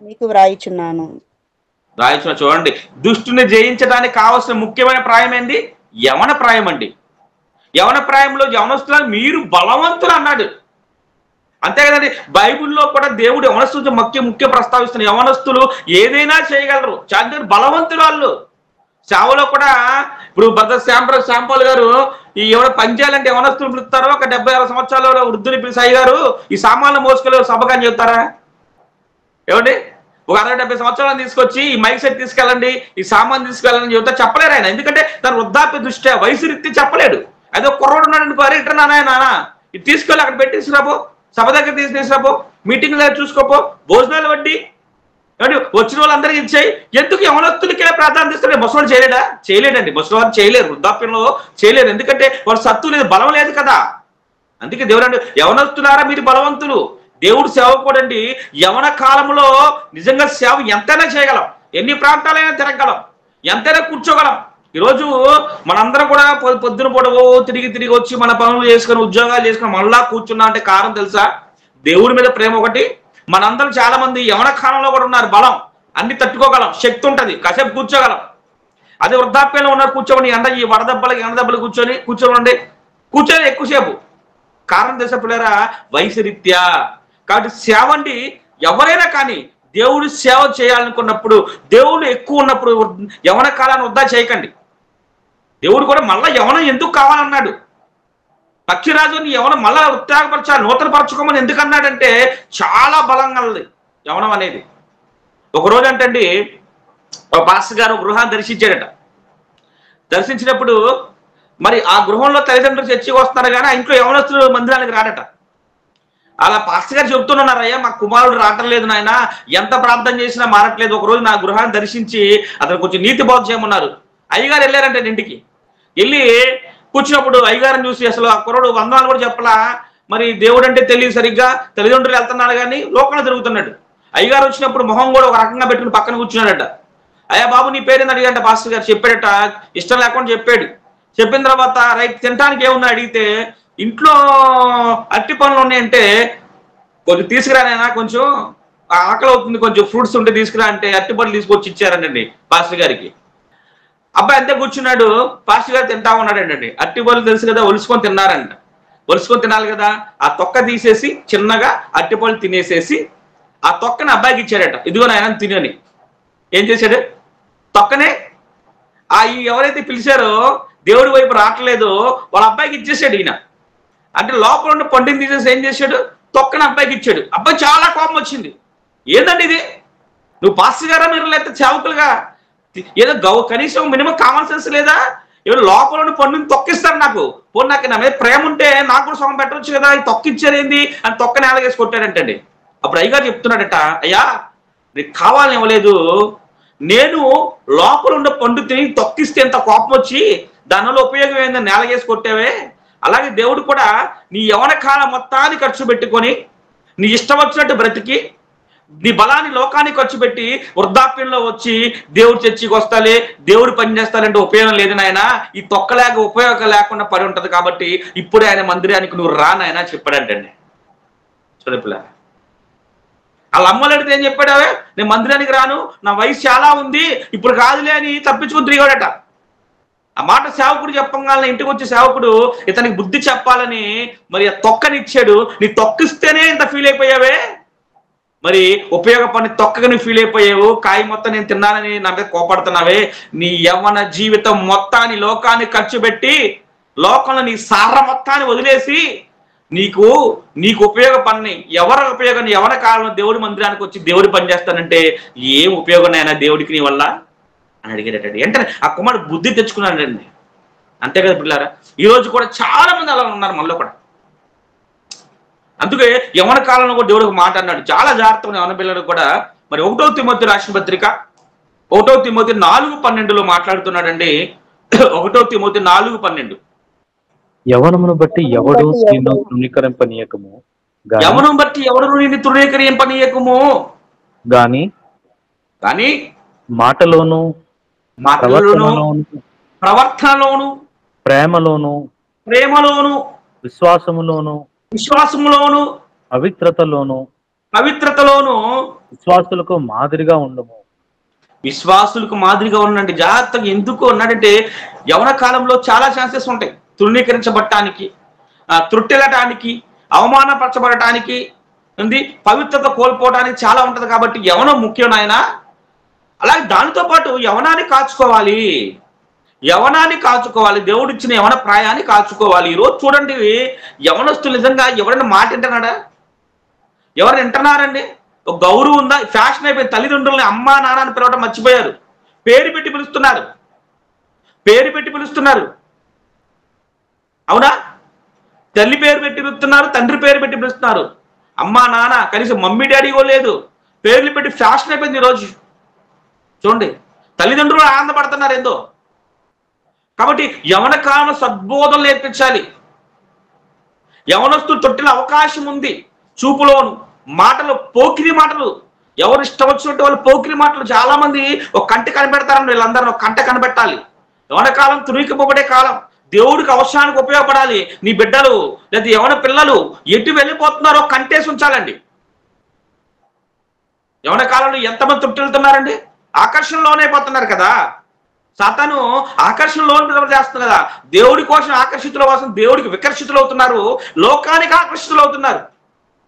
మీకు వ్రాయిచున్నాను. చూడండి, దుష్టిని జయించడానికి కావాల్సిన ముఖ్యమైన ప్రాయం ఏంటి? యవన ప్రాయం అండి. యవన ప్రాయంలో యవనస్తులు మీరు బలవంతులు అన్నాడు. అంతే కదండి. బైబిల్లో కూడా దేవుడు యవనస్తులు ముఖ్య ప్రస్తావిస్తున్న యవనస్తులు ఏదైనా చేయగలరు, చాలా బలవంతులు వాళ్ళు. సేవలో కూడా ఇప్పుడు బ్రదర్ శాంపాల్ గారు ఈ ఎవరైనా పని చేయాలంటే యవనస్తులు పిలుస్తారో, ఒక 76 సంవత్సరాల వృద్ధుని పిలిచి అయ్యారు ఈ సామాన్లు మోసుకెళ్ళి సభకని చెప్తారా? ఏమండి ఒక 60-70 సంవత్సరాలను తీసుకొచ్చి ఈ మైక్ సెట్ తీసుకెళ్ళండి, ఈ సామాన్ తీసుకెళ్ళండి చెప్తా చెప్పలేరు ఆయన. ఎందుకంటే తన వృద్ధాప్య దృష్ట్యా వయసు రీతి చెప్పలేడు. అదే కుర్రోడు ఉన్నాడు అనుకో, అరే ఇట్లా నాన్న ఇది తీసుకెళ్ళి అక్కడ పెట్టేసిరాపో, సభ దగ్గర తీసుకురాపో, మీటింగ్ దగ్గర చూసుకోపో, భోజనాలు వడ్డీ వచ్చిన వాళ్ళందరికీ ఇచ్చాయి. ఎందుకు యవనస్తులకే ప్రాధాన్యత ఇస్తాడు? ముసలివాడు చేయలేడా? చేయలేడండి. ముసలివారు చేయలేరు, వృద్ధాప్యంలో చేయలేరు. ఎందుకంటే వాడు సత్తు లేదు, బలం లేదు కదా. అందుకే దేవుడు అంటే యవనస్తులారా మీరు బలవంతులు. దేవుడు సేవకుడండి యవన కాలంలో నిజంగా సేవ ఎంతైనా చేయగలం, ఎన్ని ప్రాంతాలైనా తిరగలం, ఎంతైనా కూర్చోగలం. ఈరోజు మనందరం కూడా పొద్దున పొడవు తిరిగి వచ్చి మన పనులు చేసుకుని ఉద్యోగాలు చేసుకుని మళ్ళా కూర్చున్నా అంటే కారణం తెలుసా? దేవుడి మీద ప్రేమ ఒకటి. మనందరం చాలా మంది యవన కాలంలో కూడా ఉన్నారు, బలం అన్ని తట్టుకోగలం, శక్తి ఉంటది, కాసేపు కూర్చోగలం. అదే వృద్ధాప్యంలో ఉన్నారు కూర్చోండి, ఈ ఎండదెబ్బలు కూర్చోండి ఎక్కువసేపు. కారణం తెలుసా పిల్లరా? వయసు రీత్యా. కాబట్టి సేవ అండి ఎవరైనా కానీ దేవుడు సేవ చేయాలనుకున్నప్పుడు, దేవుడు ఎక్కువ ఉన్నప్పుడు యవన కాలాన్ని వృధా చేయకండి. దేవుడు కూడా మళ్ళా యవనం ఎందుకు కావాలన్నాడు? పక్షిరాజుని యవనం మళ్ళా ఉత్సాహపరచాలి, నూతనపరచుకోమని ఎందుకు అన్నాడంటే చాలా బలం కలది యవనం అనేది. ఒకరోజు అంటండి ఒక పాస్టర్ గారు గృహాన్ని దర్శించాడట. దర్శించినప్పుడు మరి ఆ గృహంలో తల్లిదండ్రులు చర్చికి వస్తున్నారు కానీ ఆ ఇంట్లో యవనస్తులు మందిరానికి రాడట. అలా పాస్టర్ గారు చెబుతున్నారు, అయ్యా మా కుమారుడు రావటం లేదు నాయన, ఎంత ప్రార్థన చేసినా మారట్లేదు. ఒకరోజు నా గృహాన్ని దర్శించి అతను కొంచెం నీతి బోధ చేయమన్నారు. అయ్యగారు వెళ్ళారంటే ఇంటికి వెళ్ళి కూర్చున్నప్పుడు అయ్యగారిని చూసి అసలు ఆ కుర్రోడు వందనాలు కూడా చెప్పలా, మరి దేవుడు అంటే తెలియదు సరిగ్గా, తల్లిదండ్రులు వెళ్తున్నాడు కానీ లోకంలో తిరుగుతున్నాడు. అయ్యగారు వచ్చినప్పుడు మొహం కూడా ఒక రకంగా పెట్టుకుని పక్కన కూర్చున్నాడట. అయ్యా బాబు నీ పేరుని అడిగంట. పాస్టర్ గారు చెప్పాడట, ఇష్టం లేకుండా చెప్పాడు. చెప్పిన తర్వాత రైట్ తినడానికి ఏమున్నా అడిగితే ఇంట్లో అరటి పనులు ఉన్నాయంటే కొంచెం తీసుకురానైనా, కొంచెం ఆకలి అవుతుంది, కొంచెం ఫ్రూట్స్ ఉంటే తీసుకురా అంటే అరటి పనులు తీసుకొచ్చి ఇచ్చారండి పాస్టర్ గారికి. అబ్బాయి అంతే కూర్చున్నాడు, పాస్టర్ గారు తింటా ఉన్నాడండి. అరటి పనులు తెలుసు కదా, ఒలుసుకొని తిన్నారంట. ఒలుసుకొని తినాలి కదా, ఆ తొక్క తీసేసి చిన్నగా అరటి పనులు తినేసేసి ఆ తొక్కని అబ్బాయికి ఇచ్చాడట. ఇదిగో నాయన తినని. ఏం చేశాడు? తొక్కనే ఎవరైతే పిలిచారో దేవుడి వైపు రావట్లేదో వాళ్ళ అబ్బాయికి ఇచ్చేసాడు ఈయన. అంటే లోపల ఉన్న పండుని తీసేసి ఏం చేశాడు? తొక్కని అబ్బాయికి ఇచ్చాడు. అబ్బాయి చాలా కోపం వచ్చింది. ఏందండి ఇది? నువ్వు పాస్టర్ గారా మీరు, లేకపోతే సేవకులుగా ఏదో కనీసం మినిమం కామన్ సెన్స్ లేదా? ఏదో లోపల పండుని తొక్కిస్తారు నాకు. పోనీ నాకు నా మీద ప్రేమ ఉంటే నాకు కూడా సొంతం పెట్టవచ్చు కదా, ఈ తొక్కిచ్చారేంది అని తొక్క నేలగేసి కొట్టాడంటండి. అప్పుడు అయ్యగారు చెప్తున్నాడట, అయ్యా నీకు కావాలని ఇవ్వలేదు, నేను లోపల ఉన్న పండు తిని తొక్కిస్తే ఎంత కోపం వచ్చి దానివల్ల ఉపయోగం ఏందని నేలగేసి కొట్టావే, అలాగే దేవుడు కూడా నీ యవన కాలం మొత్తాన్ని ఖర్చు పెట్టుకొని నీ ఇష్టం వచ్చినట్టు బ్రతికి నీ బలాన్ని లోకానికి ఖర్చు పెట్టి వృద్ధాప్యంలో వచ్చి దేవుడు చర్చికి వస్తాలే, దేవుడు పని చేస్తానంటే ఉపయోగం లేదు నాయన, ఈ తొక్కలేక ఉపయోగం లేకుండా పడి ఉంటది, కాబట్టి ఇప్పుడే ఆయన మందిరానికి నువ్వు రా నాయన చెప్పాడంటండి. చూడపిల్ల వాళ్ళ అమ్మలు అడిగితే ఏం చెప్పాడావే, నేను మందిరానికి రాను, నా వయసు చాలా ఉంది, ఇప్పుడు కాదులే అని తప్పించుకుని తిరిగాడట. ఆ మాట సేవకుడు చెప్పగానే ఇంటికి వచ్చే సేవకుడు ఇతనికి బుద్ధి చెప్పాలని మరి ఆ తొక్కనిచ్చాడు. నీ తొక్కిస్తేనే ఇంత ఫీల్ అయిపోయావే, మరి ఉపయోగపడిన తొక్కగా ఫీల్ అయిపోయావు, కాయ మొత్తం నేను తిన్నానని నా మీద కోపడుతున్నావే, నీ యవ్వన జీవితం మొత్తాన్ని లోకాన్ని ఖర్చు పెట్టి లోకంలో నీ సార మొత్తాన్ని వదిలేసి నీకు ఉపయోగపడిన ఎవరి ఉపయోగం యవన కాలంలో దేవుడి మందిరానికి వచ్చి దేవుడి పని చేస్తానంటే ఏం ఉపయోగం అయినా దేవుడికి నీ వల్ల అని అడిగేటండి. అంటే ఆ కుమారుడు బుద్ధి తెచ్చుకున్నాడండి. అంతే కదా పిల్లారా, ఈ రోజు కూడా చాలా మంది అలా ఉన్నారు మనలో కూడా. అందుకే యవన కాలంలో కూడా దేవుడు ఒక మాట అన్నాడు, చాలా జాగ్రత్తగా యవన పిల్లలకు కూడా. మరి 1వ తిమోతి రాసిన పత్రిక 1వ తిమోతి 4:12 మాట్లాడుతున్నాడండి. 1వ తిమోతి 4:12 యవనమును బట్టి ఎవడు నిన్ను తృణీకరింపనీయకము, యవనం బట్టి ఎవడు నిన్ను తృణీకరింపనీయకము గాని మాటలోను ప్రవర్తనలోను ప్రేమలోను విశ్వాసములోను పవిత్రతలోను విశ్వాసులకు మాదిరిగా ఉండము. విశ్వాసులకు మాదిరిగా ఉండండి. జాగ్రత్తగా ఎందుకు అన్నాడంటే యవన కాలంలో చాలా ఛాన్సెస్ ఉంటాయి తృణీకరించబడటానికి, త్రుట్టెలటానికి, అవమానపరచబడటానికి, పవిత్రత కోల్పోవడానికి చాలా ఉంటది. కాబట్టి యవనం ముఖ్యం నాయన. అలాగే దానితో పాటు యవనాన్ని కాచుకోవాలి, దేవుడు ఇచ్చిన యవన ప్రాయాన్ని కాచుకోవాలి. ఈరోజు చూడండి, యవనస్తులు నిజంగా ఎవరైనా మాట వింటున్నాడా? ఎవరు వింటున్నారండి? ఒక గౌరవం ఉందా? ఫ్యాషన్ అయిపోయింది. తల్లిదండ్రులని అమ్మా నాన్న అని పిలవడం మర్చిపోయారు. పేరు పెట్టి పిలుస్తున్నారు. అవునా? తల్లి పేరు పెట్టి పిలుస్తున్నారు, తండ్రి పేరు పెట్టి పిలుస్తున్నారు. అమ్మా నాన్న కనీసం మమ్మీ డాడీ కూడా లేదు, పేర్లు పెట్టి ఫ్యాషన్ అయిపోయింది ఈరోజు. చూడండి, తల్లిదండ్రులు ఆనందపడుతున్నారు ఏందో. కాబట్టి యవన కాలం సద్బోధనలు నేర్పించాలి. యవనస్తులు తొట్టిన అవకాశం ఉంది. చూపులోను మాటలు, పోకిరి మాటలు, ఎవరు ఇష్టం వచ్చినట్టు వాళ్ళు పోకిరి మాటలు. చాలా మంది ఒక కంట కనిపెడతారండి, వీళ్ళందరూ ఒక కంట కనిపెట్టాలి. యవన కాలం తునికిపోబడే కాలం, దేవుడికి అవసరానికి ఉపయోగపడాలి. నీ బిడ్డలు లేదా యవన పిల్లలు ఎటు వెళ్ళిపోతున్నారో కంటేసి ఉంచాలండి. యవన కాలంలో ఎంతమంది తొట్టిల్తున్నారండి? ఆకర్షణలోనైపోతున్నారు కదా. సాతాను ఆకర్షణలో చేస్తున్నారు కదా. దేవుడి కోసం ఆకర్షితుల కోసం దేవుడికి వికర్షితులు అవుతున్నారు, లోకానికి ఆకర్షితులు అవుతున్నారు.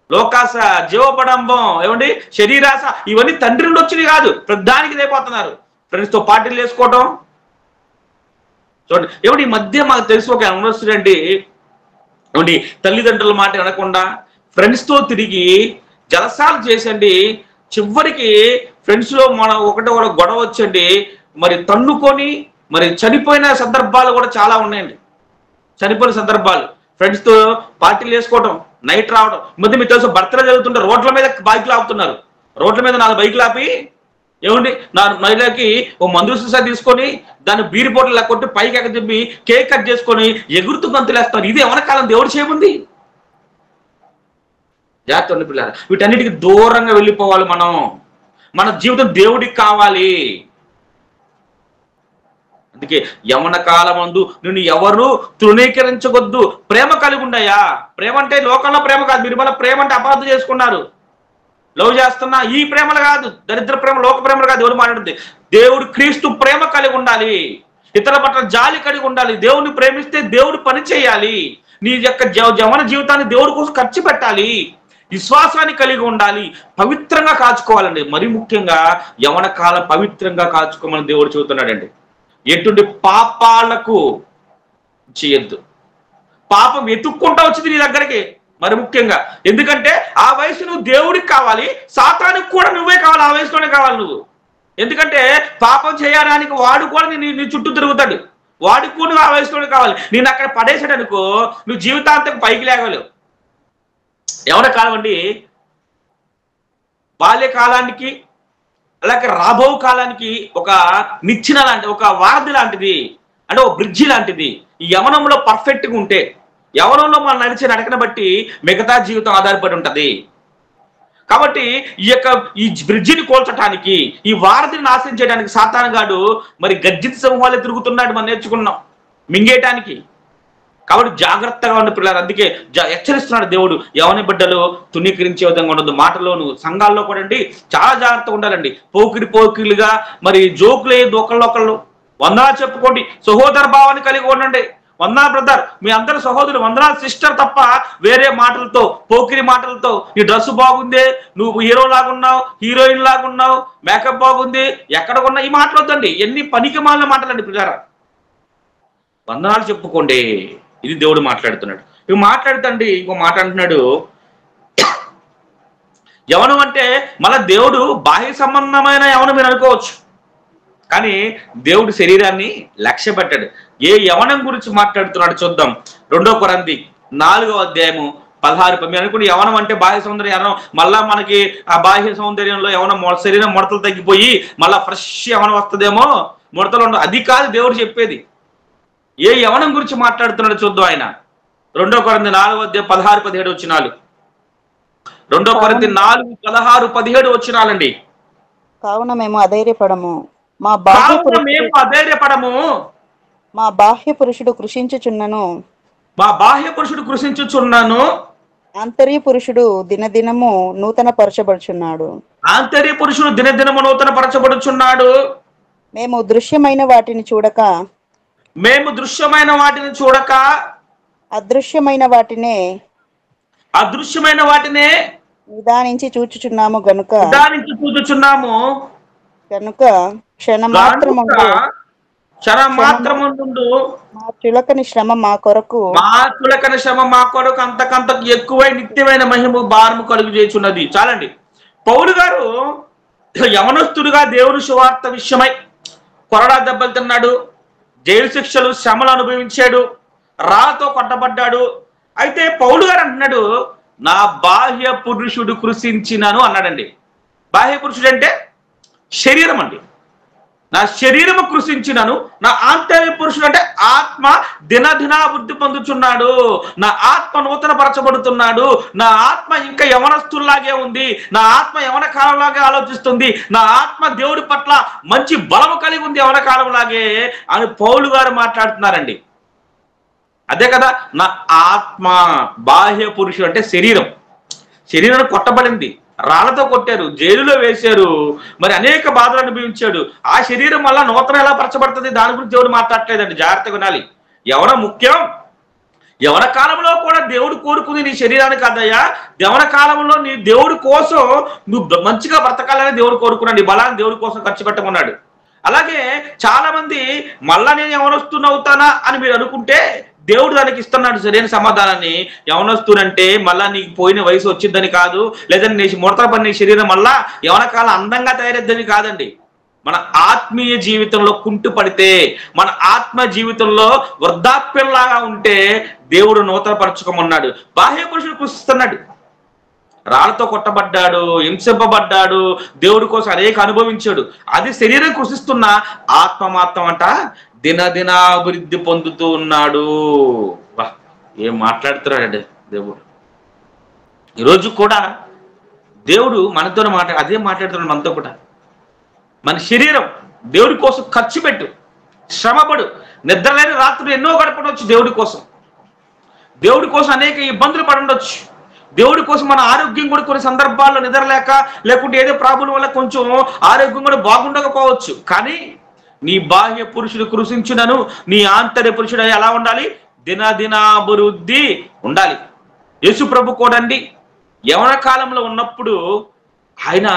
లోకాస, జీవపడంబం, ఏమండి శరీరాస, ఇవన్నీ తండ్రి నుండి వచ్చినవి కాదు, ప్రధానికి అయిపోతున్నారు. ఫ్రెండ్స్తో పార్టీలు వేసుకోవటం. చూడండి, ఏమండి ఈ మధ్య మాకు తెలిసి ఒక యూనివర్సిటీ అండి, ఏమండి తల్లిదండ్రుల మాట వినకుండా ఫ్రెండ్స్తో తిరిగి జలసాలు చేసండి. చివరికి ఫ్రెండ్స్లో ఒకటో గొడవ వచ్చండి, మరి తన్నుకొని మరి చనిపోయిన సందర్భాలు కూడా చాలా ఉన్నాయండి. చనిపోయిన సందర్భాలు, ఫ్రెండ్స్తో పార్టీలు వేసుకోవడం, నైట్ రావడం. మధ్య మీకు తెలుసు బర్త్డే జరుగుతుంటారు, రోడ్ల మీద బైక్లు ఆపుతున్నారు. రోడ్ల మీద 4 బైకులు ఆపి ఏమండి నా మహిళకి ఓ మందు సీసా తీసుకొని దాన్ని బీరి బోటలు కొట్టి పైకి ఎక్కదిప్పి కేక్ కట్ చేసుకొని ఎగురుతూ గంతులేస్తున్నారు. ఇది యవన కాలం దేవుడు చేయముంది. జాగ్రత్త ఉండి పిల్లలు, వీటన్నిటికి దూరంగా వెళ్ళిపోవాలి. మన జీవితం దేవుడికి కావాలి. అందుకే యవన కాలమందు నిన్ను ఎవరు తృణీకరించవద్దు, ప్రేమ కలిగి ఉండయా. ప్రేమ అంటే లోకంలో ప్రేమ కాదు. మీరు మళ్ళీ ప్రేమ అంటే అపార్థం చేసుకున్నారు. లవ్ చేస్తున్నా ఈ ప్రేమలు కాదు, దరిద్ర ప్రేమ, లోక ప్రేమలు కాదు. దేవుడు మాట్లాడుతుంది, దేవుడు క్రీస్తు ప్రేమ కలిగి ఉండాలి, ఇతరుల పట్ల జాలి కలిగి ఉండాలి. దేవుడిని ప్రేమిస్తే దేవుడు పని చేయాలి. నీ యొక్క యవన జీవితాన్ని దేవుడి కోసం ఖర్చు పెట్టాలి, విశ్వాసాన్ని కలిగి ఉండాలి, పవిత్రంగా కాచుకోవాలండి. మరి ముఖ్యంగా యవన కాలం పవిత్రంగా కాచుకోమని దేవుడు చెబుతున్నాడండి. ఎటువంటి పాపాలకు చేయొద్దు. పాపం వెతుక్కుంటా వచ్చింది నీ దగ్గరికి, మరి ముఖ్యంగా. ఎందుకంటే ఆ వయసు నువ్వు దేవుడికి కావాలి, సాతానికి కూడా నువ్వే కావాలి, ఆ వయసులోనే కావాలి నువ్వు. ఎందుకంటే పాపం చేయడానికి వాడు కూడా నీ చుట్టూ తిరుగుతాడు, వాడికి కూడా నువ్వు ఆ వయసులోనే కావాలి. నేను అక్కడ పడేసాడు అనుకో, నువ్వు జీవితాంతం పైకి లేగలేవు. ఎవరి కాలం అండి? బాల్యకాలానికి అలాగే రాబో కాలానికి ఒక నిచ్చెన లాంటి, ఒక వారధి లాంటిది, అంటే ఒక బ్రిడ్జి లాంటిది. ఈ యవనంలో పర్ఫెక్ట్గా ఉంటే, యవనంలో మనం నడిచే నడకను బట్టి మిగతా జీవితం ఆధారపడి ఉంటది. కాబట్టి ఈ బ్రిడ్జిని కోల్చడానికి, ఈ వారధిని నాశనం చేయడానికి సాతానుగాడు మరి గర్జిత సింహాలే తిరుగుతున్నాడు, మనం నేర్చుకున్నాం, మింగేయటానికి. కాబట్టి జాగ్రత్తగా ఉండే పిల్లలు. అందుకే హెచ్చరిస్తున్నాడు దేవుడు, యవన బిడ్డలు తునీకరించే విధంగా ఉండదు. మాటలోను సంఘాల్లో కూడా అండి చాలా జాగ్రత్తగా ఉండాలండి. పోకిరిగా మరి జోకులే ఒకళ్ళు వందనాలు చెప్పుకోండి, సహోదర భావాన్ని కలిగి ఉండండి. వందనా బ్రదర్, మీ అందరి సహోదరులు, వందనాలు సిస్టర్ తప్ప వేరే మాటలతో, పోకిరి మాటలతో, నీ డ్రెస్ బాగుంది, నువ్వు హీరో లాగున్నావు, హీరోయిన్ లాగున్నావు, మేకప్ బాగుంది, ఎక్కడ ఉన్నా, ఈ మాటలు వద్దండి. ఎన్ని పనికి మాలిన మాటలండి పిల్లరా. వందనాలు చెప్పుకోండి, ఇది దేవుడు మాట్లాడుతున్నాడు. ఇవి మాట్లాడుతండి. ఇంకో మాట అంటున్నాడు, యవనం అంటే మళ్ళా దేవుడు బాహ్య సంబంధమైన యవనం మీరు అనుకోవచ్చు, కానీ దేవుడు శరీరాన్ని లక్ష్య పెట్టాడు. ఏ యవనం గురించి మాట్లాడుతున్నాడు చూద్దాం. 2 కొరింథీ 4:16. మీరు అనుకుని యవనం అంటే బాహ్య సౌందర్యం యవనం, మళ్ళా మనకి ఆ బాహ్య సౌందర్యంలో యవనం శరీరం ముడతలు తగ్గిపోయి మళ్ళా ఫ్రెష్ యవనం వస్తుందేమో, ముడతలు ఉండవు. అది కాదు దేవుడు చెప్పేది. ఏ యవనం గురించి మాట్లాడుతున్నాడు చూద్దాం. ఆయన 2 కొరింథీ 4:16-17 వచనాలు. 2 కొరింథీ 4:16-17 వచనాలండి. కావున మేము అధైర్యపడము, మా బాహ్య పురుషుడు కృషించుచున్నను, ఆంతర్య పురుషుడు దినదినము నూతన పరచబడుచున్నాడు. మేము దృశ్యమైన వాటిని చూడక అదృశ్యమైన వాటినే నిదానించి చూచుచున్నాము గనుక క్షణమాత్రముండు మా చులకని శ్రమ మా కొరకు అంతకంతకు ఎక్కువై నిత్యమైన మహిమ భారము కలుగు చేయుచున్నది. చాలండి. పౌలు గారు యవనస్తుడుగా దేవుని సువార్త విషయమై కొరడా దెబ్బలు తిన్నాడు, జైలు శిక్షలు, శ్రమలు అనుభవించాడు, రాతో కొట్టబడ్డాడు. అయితే పౌలు గారు అంటున్నాడు, నా బాహ్య పురుషుడు కృషించినను అన్నాడండి. బాహ్య పురుషుడు అంటే శరీరం అండి. నా శరీరము కృషించినను, నా ఆంతర్య పురుషుడు అంటే ఆత్మ దినదినాభివృద్ధి పొందుచున్నాడు, నా ఆత్మ నూతన పరచబడుతున్నాడు, నా ఆత్మ ఇంకా యవనస్తుల్లాగే ఉంది, నా ఆత్మ యవన కాలంలాగే ఆలోచిస్తుంది, నా ఆత్మ దేవుడి పట్ల మంచి బలము కలిగి ఉంది యవన కాలంలాగే అని పౌలు గారు మాట్లాడుతున్నారండి. అదే కదా నా ఆత్మ. బాహ్య పురుషుడు అంటే శరీరం కొట్టబడింది, రాళ్లతో కొట్టారు, జైలులో వేశారు, మరి అనేక బాధలు అనుభవించాడు. ఆ శరీరం వల్ల నూతన ఎలా పరచబడుతుంది, దాని గురించి దేవుడు మాట్లాడలేదండి. జాగ్రత్తగా వినాలి. యవన ముఖ్యం. యవన కాలంలో కూడా దేవుడు కోరుకుంది నీ శరీరాన్ని కాదయ్యా, యవన కాలంలో నీ దేవుడి కోసం నువ్వు మంచిగా బ్రతకాలని దేవుడు కోరుకున్నాడు. నీ బలాన్ని దేవుడి కోసం ఖర్చు పెట్టమన్నాడు. అలాగే చాలా మంది మళ్ళా నేను యవనస్తున్నవుతానా అని మీరు అనుకుంటే దేవుడు దానికి ఇస్తున్నాడు సరైన సమాధానాన్ని. యవనస్తునంటే మళ్ళా నీకు పోయిన వయసు వచ్చిందని కాదు, లేదంటే నీ ముడతల పని నీ శరీరం మళ్ళా యవన కాలం అందంగా తయారద్దని కాదండి. మన ఆత్మీయ జీవితంలో కుంటు పడితే, మన ఆత్మ జీవితంలో వృద్ధాప్యంలాగా ఉంటే దేవుడు నూతన పరచుకోమన్నాడు. బాహ్య పురుషుడు కృషిస్తున్నాడు, రాళ్లతో కొట్టబడ్డాడు, హింసింపబడ్డాడు, దేవుడి కోసం అనేక అనుభవించాడు. అది శరీరం కృషిస్తున్న ఆత్మ మాత్రం అంట దినదినాభివృద్ధి పొందుతూ ఉన్నాడు. ఏం మాట్లాడుతున్నాడండి దేవుడు. ఈరోజు కూడా దేవుడు మనతో అదే మాట్లాడుతున్నాడు మనతో కూడా. మన శరీరం దేవుడి కోసం ఖర్చు పెట్టు, శ్రమపడు, నిద్రలేని రాత్రులు ఎన్నో గడపడవచ్చు దేవుడి కోసం. దేవుడి కోసం అనేక ఇబ్బందులు పడుండొచ్చు. దేవుడి కోసం మన ఆరోగ్యం కూడా కొన్ని సందర్భాల్లో నిద్రలేక, లేకుంటే ఏదో ప్రాబ్లం వల్ల కొంచెం ఆరోగ్యం కూడా బాగుండకపోవచ్చు. కానీ నీ బాహ్య పురుషుడు కృషించునను, నీ ఆంతర్య పురుషుడు ఎలా ఉండాలి? దినదినాభివృద్ధి ఉండాలి. యేసు ప్రభు కూడా అండి యవన కాలంలో ఉన్నప్పుడు ఆయన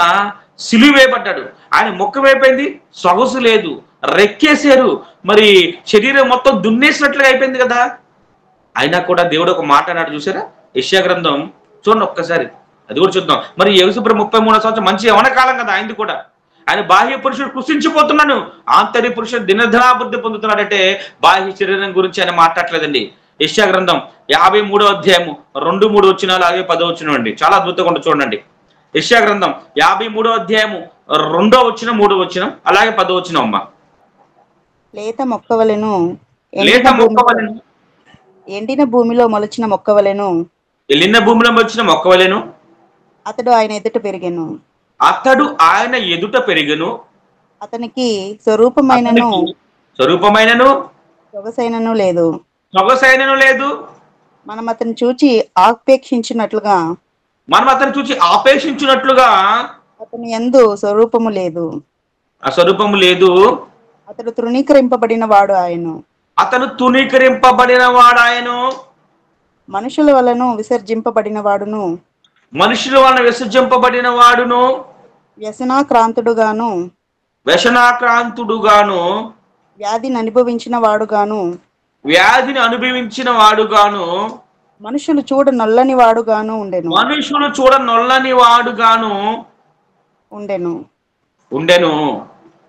సిలువ వేయబడ్డాడు. ఆయన ముఖం అయిపోయింది, సొగసు లేదు, రెక్కేశారు, మరి శరీరం మొత్తం దున్నేసినట్లుగా అయిపోయింది కదా. అయినా కూడా దేవుడు ఒక మాట అన్నాడు చూసారా? యెషయా గ్రంథం చూడండి ఒక్కసారి, అది కూడా చూద్దాం. మరి యేసుప్రభు 33 సంవత్సరం మంచి యవన కాలం కదా ఆయనది కూడా. ఆయన బాహ్య పురుషుడు కృషించిపోతున్నాను, ఆంతర్య పురుషుడు దినధనాభివృద్ధి పొందుతున్నాడంటే బాహ్య శరీరం గురించి ఆయన మాట్లాడలేదండి. యెషయా గ్రంథం 53వ అధ్యాయము 2-3 వచనాలు, అలాగే 10వ వచనం అండి. చాలా అద్భుతంగా ఉంటుంది చూడండి. యెషయా గ్రంథం 53వ అధ్యాయము 2వ వచనం, 3వ వచనం, అలాగే 10వ వచనం అమ్మ. లేత మొక్కవలెను లేత మొక్కవలెను, ఎండిన భూమిలో మొలచిన మొక్కవలెను ఎల్లిన భూమిలో వచ్చిన మొక్కవలెను, అతడు ఆయన ఎదుట పెరిగెను. అతడు ఆయన ఎదుట పెరిగెను, అతనికి స్వరూపమైనను స్వరూపమైనను సొగసైనను లేదు. సొగసైనను లేదు. మనం అతన్ని చూచి ఆపేక్షించినట్లుగా మనం అతను చూసి ఆపేక్షించినట్లుగా అతని యందు స్వరూపము లేదు. ఆ స్వరూపము లేదు. అతడు తృణీకరింపబడిన వాడు ఆయను, అతను తునీకరింపబడిన వాడాయను, మనుషుల వలను విసర్జింపబడిన వాడును, మనుషుల వలన విసర్జింపబడిన వాడును, వ్యసనాక్రాంతుడుగాను వ్యసనాక్రాంతుడుగాను, వ్యాధిని అనుభవించిన వాడుగాను, వ్యాధిని అనుభవించిన వాడుగాను, మనుషులు చూడ నొల్లని వాడుగాను మనుషులు చూడ నొల్లని వాడుగాను ఉండెను.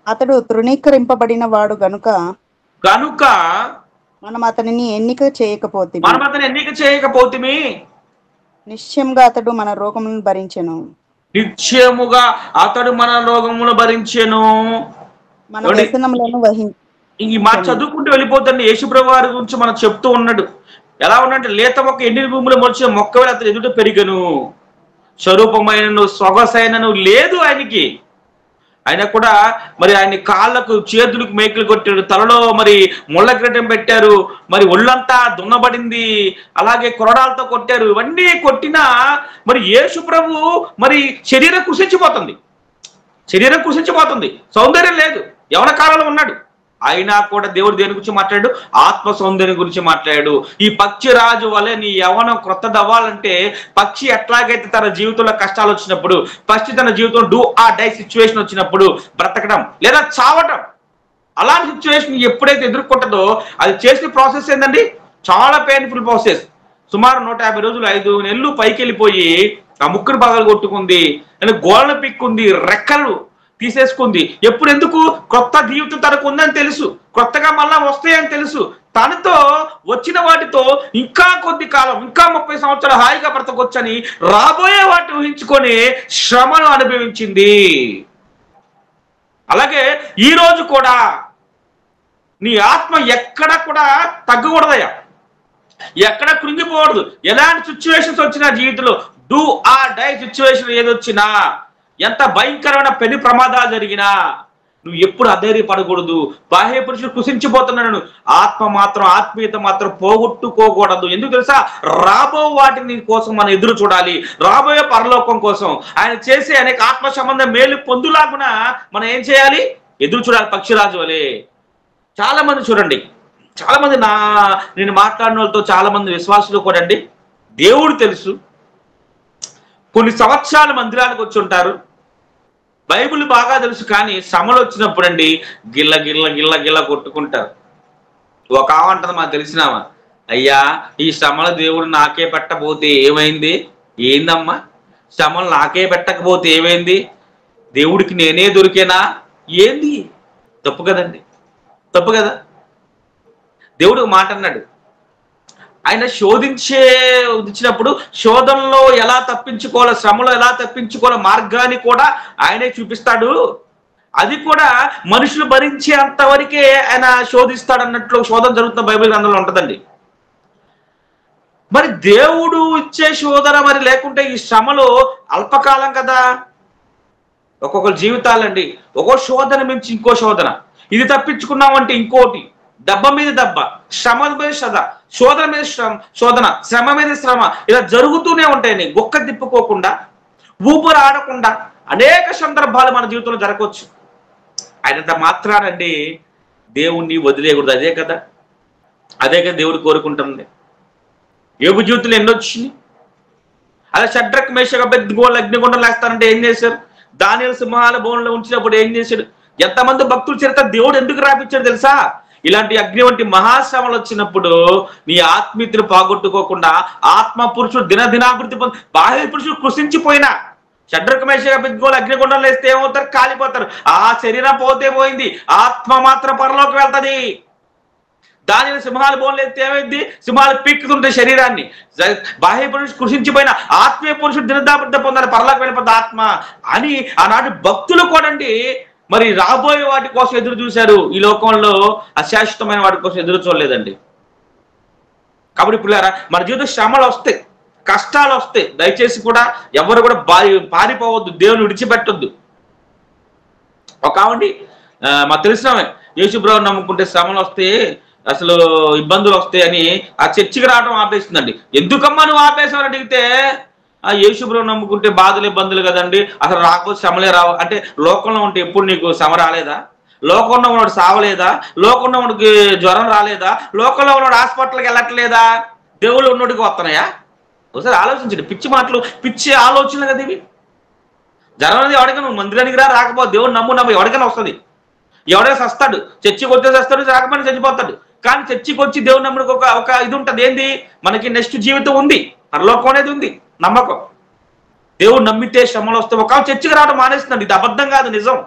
అతడు తృణీకరింపబడిన వాడు గనుక మనం అతనిని ఎన్నిక చేయకపోతిమి. నిశ్చయముగా అతడు మన రోగములను భరించెను. నిశ్చయముగా అతడు మన రోగములను భరించెను. మన వ్యసనములను ఈ మాట చదువుకుంటూ వెళ్ళిపోతుంది. యేసుప్రభు వారి గురించి మనం చెప్తూ ఉన్నాడు. ఎలా ఉన్నట్టు లేత మొక్క ఎండిన భూమిలో మొలిచిన మొక్క వేళ అతను ఎదుట పెరిగను, స్వరూపమైనను సొగసైనను లేదు ఆయనకి. ఆయన కూడా మరి ఆయన కాళ్ళకు చేతులకు మేకులు కొట్టాడు, తలలో మరి ముళ్ళ కిరీటం పెట్టారు, మరి ఒళ్ళంతా దున్నబడింది, అలాగే కొరడాలతో కొట్టారు. ఇవన్నీ కొట్టినా మరి యేసు ప్రభు మరి శరీరం కృషించిపోతుంది, సౌందర్యం లేదు, యవన కాలంలో ఉన్నాడు. అయినా కూడా దేవుడు దేని గురించి మాట్లాడు? ఆత్మ సౌందర్యం గురించి మాట్లాడు. ఈ పక్షి రాజు వలె నీ యవనం క్రొత్తదవ్వాలంటే పక్షి ఎట్లాగైతే తన జీవితంలో కష్టాలు వచ్చినప్పుడు, పక్షి తన జీవితంలో డూ ఆ డై సిచ్యువేషన్ వచ్చినప్పుడు బ్రతకడం లేదా చావటం, అలాంటి సిచ్యువేషన్ ఎప్పుడైతే ఎదుర్కొంటుందో అది చేసిన ప్రాసెస్ ఏంటండి? చాలా పెయిన్ఫుల్ ప్రాసెస్. సుమారు 150 రోజులు 5 నెలలు పైకి వెళ్ళిపోయి ఆ ముక్కును పగలు కొట్టుకుంది, గోళ్ళ పిక్కుంది, రెక్కలు తీసేసుకుంది. ఎప్పుడు? ఎందుకు? కొత్త జీవితం తనకు ఉందని తెలుసు, కొత్తగా మళ్ళా వస్తాయని తెలుసు. తనతో వచ్చిన వాటితో ఇంకా కొద్ది కాలం, ఇంకా 30 సంవత్సరాలు హాయిగా బ్రతకొచ్చని రాబోయే వాటిని ఊహించుకొని శ్రమను అనుభవించింది. అలాగే ఈ రోజు కూడా నీ ఆత్మ ఎక్కడ కూడా తగ్గకూడదయ్యా, ఎక్కడ కృంగిపోకూడదు. ఎలాంటి సిచ్యువేషన్స్ వచ్చినా జీవితంలో డూ ఆర్ డై సిచ్యువేషన్ ఏదొచ్చినా, ఎంత భయంకరమైన పెను ప్రమాదాలు జరిగినా నువ్వు ఎప్పుడు అధైర్యపడకూడదు. బాహ్య పురుషుడు కృషించిపోతున్నాడు, ఆత్మీయత మాత్రం పోగొట్టుకోకూడదు. ఎందుకు తెలుసా? రాబో వాటిని కోసం మనం ఎదురు చూడాలి, రాబోయే పరలోకం కోసం. ఆయన చేసే అనేక ఆత్మ సంబంధం మేలు పొందులాగున మనం ఏం చేయాలి? ఎదురు చూడాలి, పక్షిరాజు వలె. చాలా మంది చూడండి, చాలా మంది నేను మాట్లాడిన వాళ్ళతో చాలా మంది విశ్వాసులు కూడా అండి, దేవుడు తెలుసు, కొన్ని సంవత్సరాల మందిరానికి వచ్చి ఉంటారు, బైబిల్ బాగా తెలుసు, కానీ శ్రమలు వచ్చినప్పుడు అండి గిల్ల గిల్ల గిల్ల గిల్ల కొట్టుకుంటారు. ఒక ఆవంటది మాకు తెలిసినామా, అయ్యా ఈ శ్రమలు దేవుడు నాకే పెట్టబోతే ఏమైంది? ఏందమ్మా శ్రమలు నాకే పెట్టకపోతే ఏమైంది? దేవుడికి నేనే దొరికేనా? ఏంది? తప్పు కదండి, తప్పు కదా. దేవుడు మాట అన్నాడు, ఆయన శోధించినప్పుడు శోధనలో ఎలా తప్పించుకోవాలో, శ్రమలో ఎలా తప్పించుకోవాలో మార్గాన్ని కూడా ఆయనే చూపిస్తాడు. అది కూడా మనుషులు భరించే అంతవరకే ఆయన శోధిస్తాడు అన్నట్లు శోధన జరుగుతున్న బైబిల్ గ్రంథంలో ఉంటుందండి. మరి దేవుడు ఇచ్చే శోధన మరి లేకుంటే ఈ శ్రమలో అల్పకాలం కదా. ఒక్కొక్కరు జీవితాలండి ఒక్కో శోధన మించి ఇంకో శోధన, ఇది తప్పించుకున్నామంటే ఇంకోటి, దెబ్బ మీద దెబ్బ, శ్రమ మీద శోధన మీద శోధన, శ్రమ మీద శ్రమ, ఇలా జరుగుతూనే ఉంటాయని గొక్క తిప్పుకోకుండా, ఊపిరి ఆడకుండా అనేక సందర్భాలు మన జీవితంలో జరగవచ్చు. అయినంత మాత్రానండి దేవుణ్ణి వదిలేయకూడదు. అదే కదా దేవుడు కోరుకుంటుంది. యోబు జీవితంలో ఎన్నో వచ్చినాయి. అలా షడ్రక్ మేషక్ అబేద్నెగోలు అగ్నిగుండం లేస్తానంటే ఏం చేశారు? దానియేలు సింహాల బోన్లో ఉంచినప్పుడు ఏం చేశాడు? ఎంతమంది భక్తుల చరిత్ర దేవుడు ఎందుకు రాపించాడు తెలుసా? ఇలాంటి అగ్ని వంటి మహాశ్రమలు వచ్చినప్పుడు నీ ఆత్మీయతను పోగొట్టుకోకుండా ఆత్మ పురుషుడు దినదినాభివృద్ధి బాహ్య పురుషుడు కృషించిపోయినా షడ్రక మేషక అబేద్నెగోలు అగ్నిగుండంలో వేస్తే ఏమవుతారు? కాలిపోతారు. ఆ శరీరం పోతే పోయింది, ఆత్మ మాత్రం పరలోకి వెళ్తది. దానిని సింహాలు బోన్లు ఎత్తే ఏమైంది? సింహాలు పీక్కుతుంటాయి శరీరాన్ని. బాహ్య పురుషుడు కృషించిపోయిన ఆత్మీయ పురుషుడు దినదాభివృద్ధి పొందాలి, పరలోకి వెళ్ళిపోతుంది ఆత్మ అని ఆనాటి భక్తులు కూడా మరి రాబోయే వాటి కోసం ఎదురు చూశారు. ఈ లోకంలో అశాశ్వతమైన వాటి కోసం ఎదురు చూడలేదండి. కాబట్టి పిల్లారా, మన జీవిత శ్రమలు వస్తాయి, కష్టాలు వస్తాయి. దయచేసి కూడా ఎవరు కూడా పారిపోవద్దు, దేవుని విడిచిపెట్టొద్దు. ఒక ఆవిడ మాకు తెలిసినవే, యేసుప్రభువుని నమ్ముకుంటే శ్రమలు వస్తాయి, అసలు ఇబ్బందులు వస్తాయి అని ఆ చర్చికి రావడం ఆపేసిందండి. ఎందుకమ్మా నువ్వు ఆపేసావని అడిగితే, ఆ యేసుప్రభువుని నమ్ముకుంటే బాధలు ఇబ్బందులు కదండి, అసలు రాకపోతే శ్రమలే రావు అంటే, లోకంలో ఉంటే ఎప్పుడు నీకు శ్రమ రాలేదా? లోకంలో ఉన్నవాడు సావలేదా? లోకంలో ఉన్నవాడికి జ్వరం రాలేదా? లోకంలో ఉన్నవాడు హాస్పిటల్కి వెళ్ళట్లేదా? దేవుళ్ళు ఉన్నోడికి వస్తున్నాయా? ఒకసారి ఆలోచించండి. పిచ్చి మాటలు, పిచ్చి ఆలోచనలు కదా ఇవి. జరగదు. ఎవడికైనా నువ్వు మందిరానికి రాకపో, దేవుడు నమ్ము ఎవరికైనా వస్తుంది. ఎవడైనా వస్తాడు, చర్చికి వచ్చే వస్తాడు, రాకపోయినా చచ్చిపోతాడు. కానీ చర్చికి వచ్చి దేవుడు నమ్ముడికి ఒక ఇది ఉంటుంది. ఏంది? మనకి నెక్స్ట్ జీవితం ఉంది, పరలోకం అనేది ఉంది, నమ్మకం. దేవుడు నమ్మితే శ్రమలు వస్తాయి. ఒక చర్చికి రావడం మానేస్తుందండి. ఇది అబద్ధం కాదు, నిజం.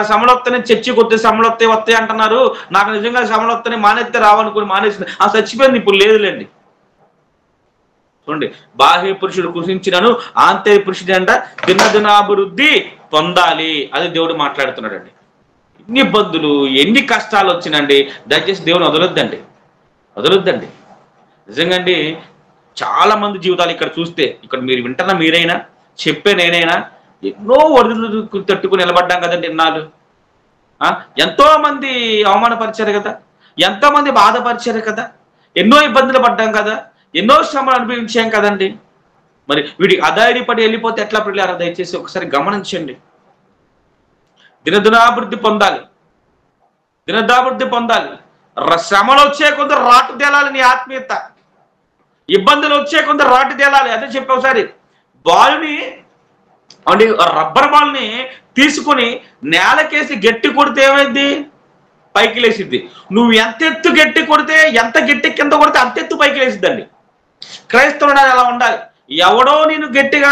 శ్రమలు వస్తానే చర్చికి వస్తే శ్రమలు వస్తాయి అంటున్నారు. నాకు నిజంగా శ్రమలు వస్తానే మానేస్తే రావనుకుని మానేస్తుంది. ఆ చచ్చిపోయింది, ఇప్పుడు లేదులేండి. చూడండి, బాహ్య పురుషుడు కృషించినను ఆంతర్య పురుషుడు అంట దినదినాభివృద్ధి పొందాలి. అది దేవుడు మాట్లాడుతున్నాడండి. ఎన్ని ఇబ్బందులు, ఎన్ని కష్టాలు వచ్చినండి, దయచేసి దేవుని వదలొద్దండి. నిజంగా అండి, చాలా మంది జీవితాలు ఇక్కడ చూస్తే, ఇక్కడ మీరు వింటున్న మీరైనా, చెప్పే నేనైనా, ఎన్నో ఒడిదులు తట్టుకుని నిలబడ్డాం కదండి ఇన్నాళ్ళు. ఎంతో మంది అవమానపరిచారు కదా, ఎంతో మంది బాధపరిచారు కదా, ఎన్నో ఇబ్బందులు పడ్డాం కదా, ఎన్నో శ్రమలు అనుభవించాం కదండి. మరి వీడికి అధైర్యపడి వెళ్ళిపోతే ఎట్లా పిల్లారా? దయచేసి ఒకసారి గమనించండి. దినదినాభివృద్ధి పొందాలి. శ్రమలు వచ్చే కొందరు రాటు తేలాలి నీ ఆత్మీయత. ఇబ్బందులు వచ్చే కొందరు రాటు తేలాలి. అదే చెప్పే ఒకసారి బాల్ని అంటే రబ్బర్ బాల్ని తీసుకుని నేలకేసి గట్టి కొడితే ఏమైంది? పైకి లేసిద్ది. నువ్వు ఎంత ఎత్తు గట్టి కొడితే, ఎంత గట్టి కింద కొడితే అంత ఎత్తు పైకి లేసిద్దండి. క్రైస్తవుడు అలా ఉండాలి. ఎవడో నేను గట్టిగా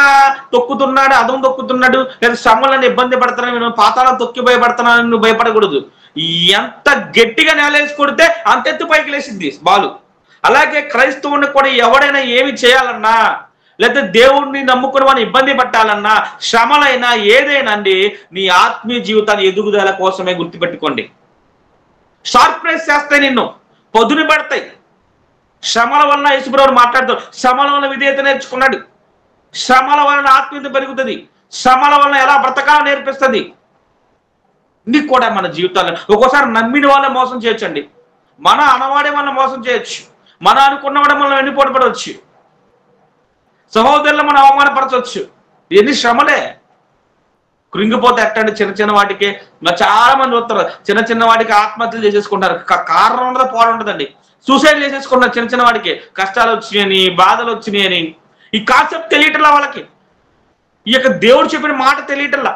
తొక్కుతున్నాడు, అదం తొక్కుతున్నాడు, లేదా శ్రమలను ఇబ్బంది పడుతున్నాను, నేను పాతాళం తొక్కి భయపడుతున్నాను, నువ్వు భయపడకూడదు. ఎంత గట్టిగా నేలేసి కొడితే అంత ఎత్తు పైకి లేసిద్ది బాలు. అలాగే క్రైస్తవుని కూడా ఎవడైనా ఏమి చేయాలన్నా, లేదా దేవుడిని నమ్ముకుని వాడిని ఇబ్బంది పెట్టాలన్నా, శ్రమలైనా ఏదైనా అండి, నీ ఆత్మీయ జీవితాన్ని ఎదుగుదల కోసమే గుర్తుపెట్టుకోండి. షార్ప్నెస్ చేస్తాయి, నిన్ను పొదును పెడతాయి. శ్రమల వలన యేసుప్రభువు మాట్లాడుతాడు, శ్రమల వలన విధేయత నేర్చుకున్నాడు, శ్రమల వలన ఆత్మీయత పెరుగుతుంది, శ్రమల వలన ఎలా బ్రతకాలో నేర్పిస్తుంది. నీకు కూడా మన జీవితాల్లో ఒక్కోసారి నమ్మిన వాళ్ళే మోసం చేయొచ్చండి. మన అనవాడే మనల్ని మోసం చేయొచ్చు, మన అనుకున్నవాడే మనల్ని వెన్నుపోటుపడవచ్చు, సహోదరులు మనం అవమానపరచవచ్చు. ఎన్ని శ్రమలే. కృంగిపోతే ఎట్టండి చిన్న చిన్న వాటికి. చాలా మంది వస్తారు చిన్న చిన్న వాటికి ఆత్మహత్యలు చేసేసుకుంటారు. కారణం ఉండదు, పోవడం ఉండదండి. సూసైడ్ చేసేసుకుంటారు చిన్న చిన్న వాటికి. కష్టాలు వచ్చినాయని, బాధలు వచ్చినాయని. ఈ కాన్సెప్ట్ తెలియటంలా వాళ్ళకి. ఈ యొక్క దేవుడు చెప్పిన మాట తెలియటంలా.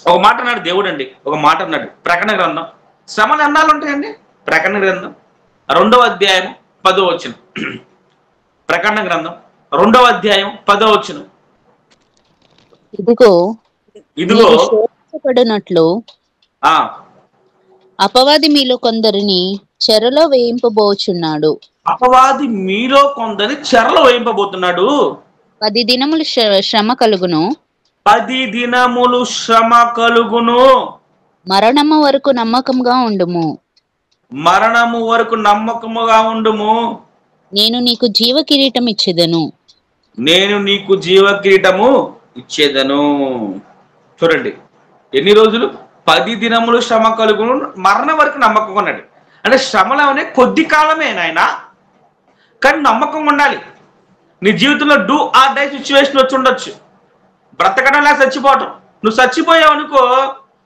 ఒక మాట అన్నాడు దేవుడు అండి, ఒక మాట అన్నాడు. ప్రకటన గ్రంథం శ్రమలు ఎన్నాళ్ళు ఉంటాయండి? ప్రకటన గ్రంథం 2వ అధ్యాయం 10వ వచనం. ప్రకటన గ్రంథం 2వ అధ్యాయం 10వ వచనం. ఇదిగో శోధించబడినట్లు అపవాది మీలో కొందరిని చెరలో వేయింపబోచున్నాడు. అపవాది మీలో కొందరిని చెరలో వేయింపబోతున్నాడు. 10 దినములు శ్రమ కలుగును. 10 దినములు శ్రమ కలుగును. మరణము వరకు నమ్మకముగా ఉండుము. మరణము వరకు నమ్మకముగా ఉండుము. నేను నీకు జీవ కిరీటం ఇచ్చేదను. నేను నీకు జీవ కిరీటము ఇచ్చేదను. చూడండి ఎన్ని రోజులు? 10 దినములు శ్రమ కలుగును, మరణం వరకు నమ్మకం ఉన్నాడు. అంటే శ్రమలు అనే కొద్ది కాలమే నాయన, కానీ నమ్మకం ఉండాలి. నీ జీవితంలో డూ ఆర్ డై సిచ్యువేషన్ వచ్చి ఉండొచ్చు. బ్రతకడం లేక చచ్చిపోవటం. నువ్వు చచ్చిపోయావు అనుకో,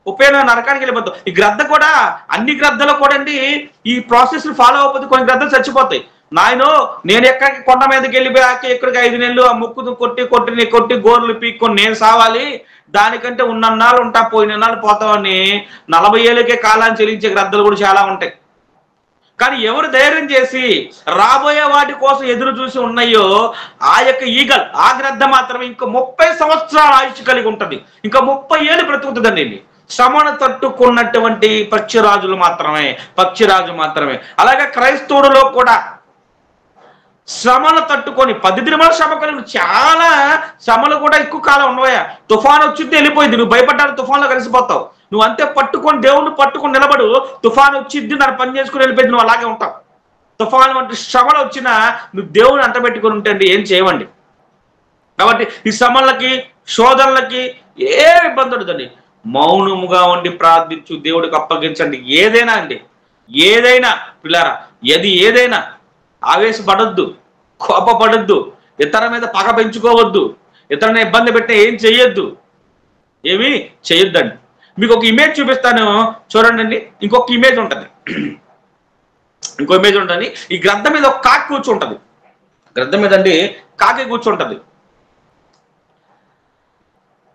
ఉపయోగం నరకానికి వెళ్ళిపోతావు. ఈ గ్రద్ద కూడా, అన్ని గ్రద్దలు కూడా అండి ఈ ప్రాసెస్ ఫాలో అవ్వకపోతే కొన్ని గ్రద్దలు చచ్చిపోతాయి. నాయనో నేను ఎక్కడికి కొండ మీదకి వెళ్ళిపోయాక ఇక్కడికి 5 నెలలు ఆ ముక్కు కొట్టి గోర్లు పీక్కొని నేను సావాలి, దానికంటే ఉన్నన్నాళ్ళు ఉంటా పోయినన్నాళ్ళు పోతామని 40 ఏళ్ళకే కాలాన్ని చెల్లించే గ్రద్దలు కూడా చాలా ఉంటాయి. కానీ ఎవరు ధైర్యం చేసి రాబోయే వాటి కోసం ఎదురు చూసి ఉన్నాయో ఆ యొక్క ఈగల్ ఆ గ్రద్ద మాత్రమే ఇంకా 30 సంవత్సరాల ఆయుష్ కలిగి ఉంటుంది, ఇంకా 30 ఏళ్ళు బ్రతుకుతుందండి. శ్రమను తట్టుకున్నటువంటి పక్షిరాజు మాత్రమే. అలాగే క్రైస్తవుడిలో కూడా శ్రమను తట్టుకొని 10 దినముల శ్రమ కలిగి చాలా శ్రమలు కూడా ఎక్కువ కాలం ఉండవయా. తుఫాను వచ్చింది వెళ్ళిపోయింది, నువ్వు భయపడ్డాడు తుఫాన్లో కలిసిపోతావు. నువ్వు అంతే పట్టుకొని దేవుణ్ణి పట్టుకొని నిలబడు, తుఫాను వచ్చింది దాన్ని పని చేసుకుని వెళ్ళిపోయింది, నువ్వు అలాగే ఉంటావు. తుఫాను వంటి శ్రమలు వచ్చినా నువ్వు దేవుని అంటబెట్టుకుని ఉంటండి ఏం చేయవండి. కాబట్టి ఈ శ్రమలకి శోధనలకి ఏ ఇబ్బంది ఉండదండి, మౌనముగా ఉండి ప్రార్థించు, దేవుడికి అప్పగించండి. ఏదైనా అండి, ఏదైనా పిల్లారా, ఏదైనా ఆవేశపడొద్దు, కోపపడొద్దు, ఇతర మీద పగ పెంచుకోవద్దు, ఇతరుని ఇబ్బంది పెట్టే ఏం చెయ్యొద్దు, ఏమీ చెయ్యొద్దండి. మీకు ఒక ఇమేజ్ చూపిస్తాను చూడండి. ఇంకొక ఇమేజ్ ఉంటుంది, ఈ గ్రద్ద మీద ఒక కాకి కూర్చుంటది. గ్రద్ద మీద అండి కాకి కూర్చుంటది.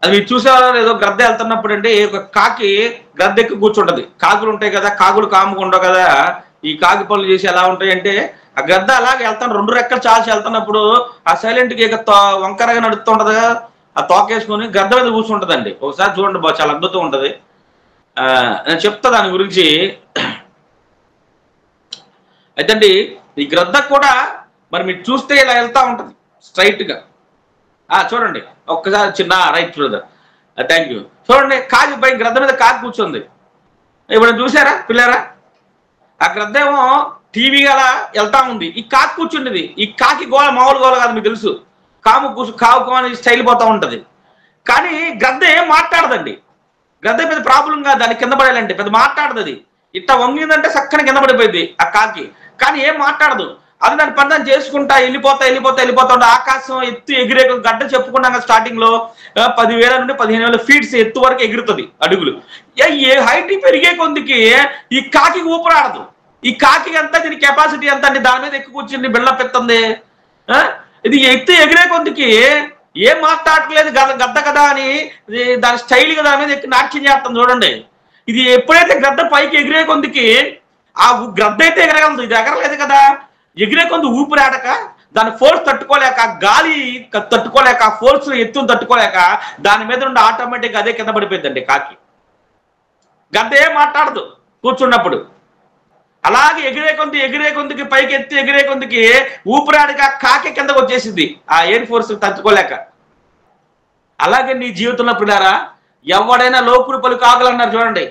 అది మీరు చూసేవారు ఏదో గ్రద్ద వెళ్తున్నప్పుడు అండి ఒక కాకి గ్రద్ద ఎక్కి కూర్చుంటది. కాకులు ఉంటాయి కదా, కాకులు కాముగా ఉండవు కదా, ఈ కాకి పనులు చేసి ఎలా ఉంటాయి అంటే ఆ గ్రద్ద అలాగే వెళ్తాను 2 రెక్కలు చాల్చి వెళ్తున్నప్పుడు ఆ సైలెంట్కి ఇక వంకరగా నడుస్తూ ఉంటది కదా, ఆ తోకేసుకొని గ్రద్ద మీద కూర్చుంటదండి. ఒకసారి చూడండి బాగా చాలా అద్భుతం ఉంటది. నేను చెప్తా దాని గురించి. అయితే అండి ఈ గ్రద్ద కూడా మరి మీరు చూస్తే ఇలా వెళ్తా ఉంటది స్ట్రైట్ గా. చూడండి ఒక్కసారి చిన్న రైట్ బ్రదర్, థ్యాంక్ యూ. చూడండి కాకి పై గ్రద్ద మీద కాకి కూర్చుంది. ఇప్పుడు చూసారా పిల్లరా, ఆ గ్రద్ద ఏమో టీవీ అలా వెళ్తా ఉంది, ఈ కాకి కూర్చుండేది. ఈ కాకి గోళ మామూలు గోళ కాదు, మీకు తెలుసు, కావు అని స్టైల్ పోతా ఉంటది. కానీ గద్ద ఏం మాట్లాడదండి. గద్ద పెద్ద ప్రాబ్లం కాదు, దాన్ని కింద పడేయాలంటే పెద్ద మాట్లాడదు. అది ఇట్లా వంగిందంటే చక్కని కింద పడిపోయింది ఆ కాకి, కానీ ఏం మాట్లాడదు. అది దాని పని చేసుకుంటా వెళ్ళిపోతా ఉంటే ఆకాశం ఎత్తు ఎగిరే గడ్డ చెప్పుకున్నాక స్టార్టింగ్ లో 10,000 నుండి 15,000 ఫీట్స్ ఎత్తు వరకు ఎగురుతుంది అడుగులు. ఏ హైట్ పెరిగే కొందికి ఈ కాకి ఊపిరాడదు. ఈ కాకి అంతా దీని కెపాసిటీ ఎంత అండి, దాని మీద ఎక్కువ కూర్చుని బిల్డప్ ఎత్తుంది. ఇది ఎత్తు ఎగిరే కొందికి ఏం మాట్లాడట్లేదు గద్ద కదా అని దాని స్టైల్ గా దాని మీద ఎక్కి నాట్యం చేస్తుంది చూడండి. ఇది ఎప్పుడైతే గద్ద పైకి ఎగిరే కొందికి ఆ గద్ద అయితే ఎగరగలదు, ఇది ఎగరలేదు కదా. ఎగిరే కొంది ఊపిరాడక దాని ఫోర్స్ తట్టుకోలేక, గాలి తట్టుకోలేక, ఫోర్స్ ఎత్తును తట్టుకోలేక దాని మీద నుండి ఆటోమేటిక్గా అదే కింద పడిపోయిందండి కాకి. గద్ద ఏం మాట్లాడదు కూర్చున్నప్పుడు. అలాగే ఎగిరే కొందికి పైకి ఎత్తి ఎగిరే కొందికి ఊపిరాడిగా కాకి కిందకు వచ్చేసింది ఆ ఎయిర్ ఫోర్స్ తట్టుకోలేక. అలాగే నీ జీవితంలో పిల్లారా, ఎవడైనా లోకుడు పలు కాగలన్నారు చూడండి,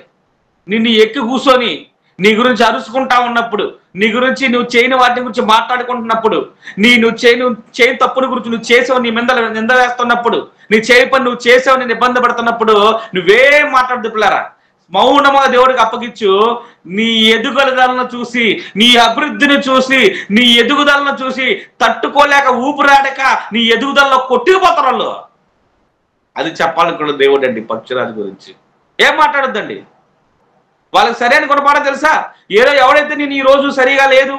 నిన్ను ఎక్కి కూర్చొని నీ గురించి అరుచుకుంటా ఉన్నప్పుడు, నీ గురించి నువ్వు చేయని వాటి గురించి మాట్లాడుకుంటున్నప్పుడు, నువ్వు చేయని తప్పుని గురించి నువ్వు చేసావు నీ నింద వేస్తున్నప్పుడు, నీ చేయి పని నువ్వు చేసావు నేను ఇబ్బంది పడుతున్నప్పుడు నువ్వేం మాట్లాడదు పిల్లారా, మౌనముగా దేవుడికి అప్పగించు. నీ ఎదుగుదలను చూసి, నీ అభివృద్ధిని చూసి, నీ ఎదుగుదలను చూసి తట్టుకోలేక ఊపిరాడక నీ ఎదుగుదలలో కొట్టుకుపోతారు వాళ్ళు. అది చెప్పాలనుకున్న దేవుడు అండి పక్షిరాజు గురించి. ఏం మాట్లాడొద్దండి. వాళ్ళకి సరైన గుణపాఠం తెలుసా? ఏదో ఎవడైతే నేను ఈ రోజు సరిగా లేదు,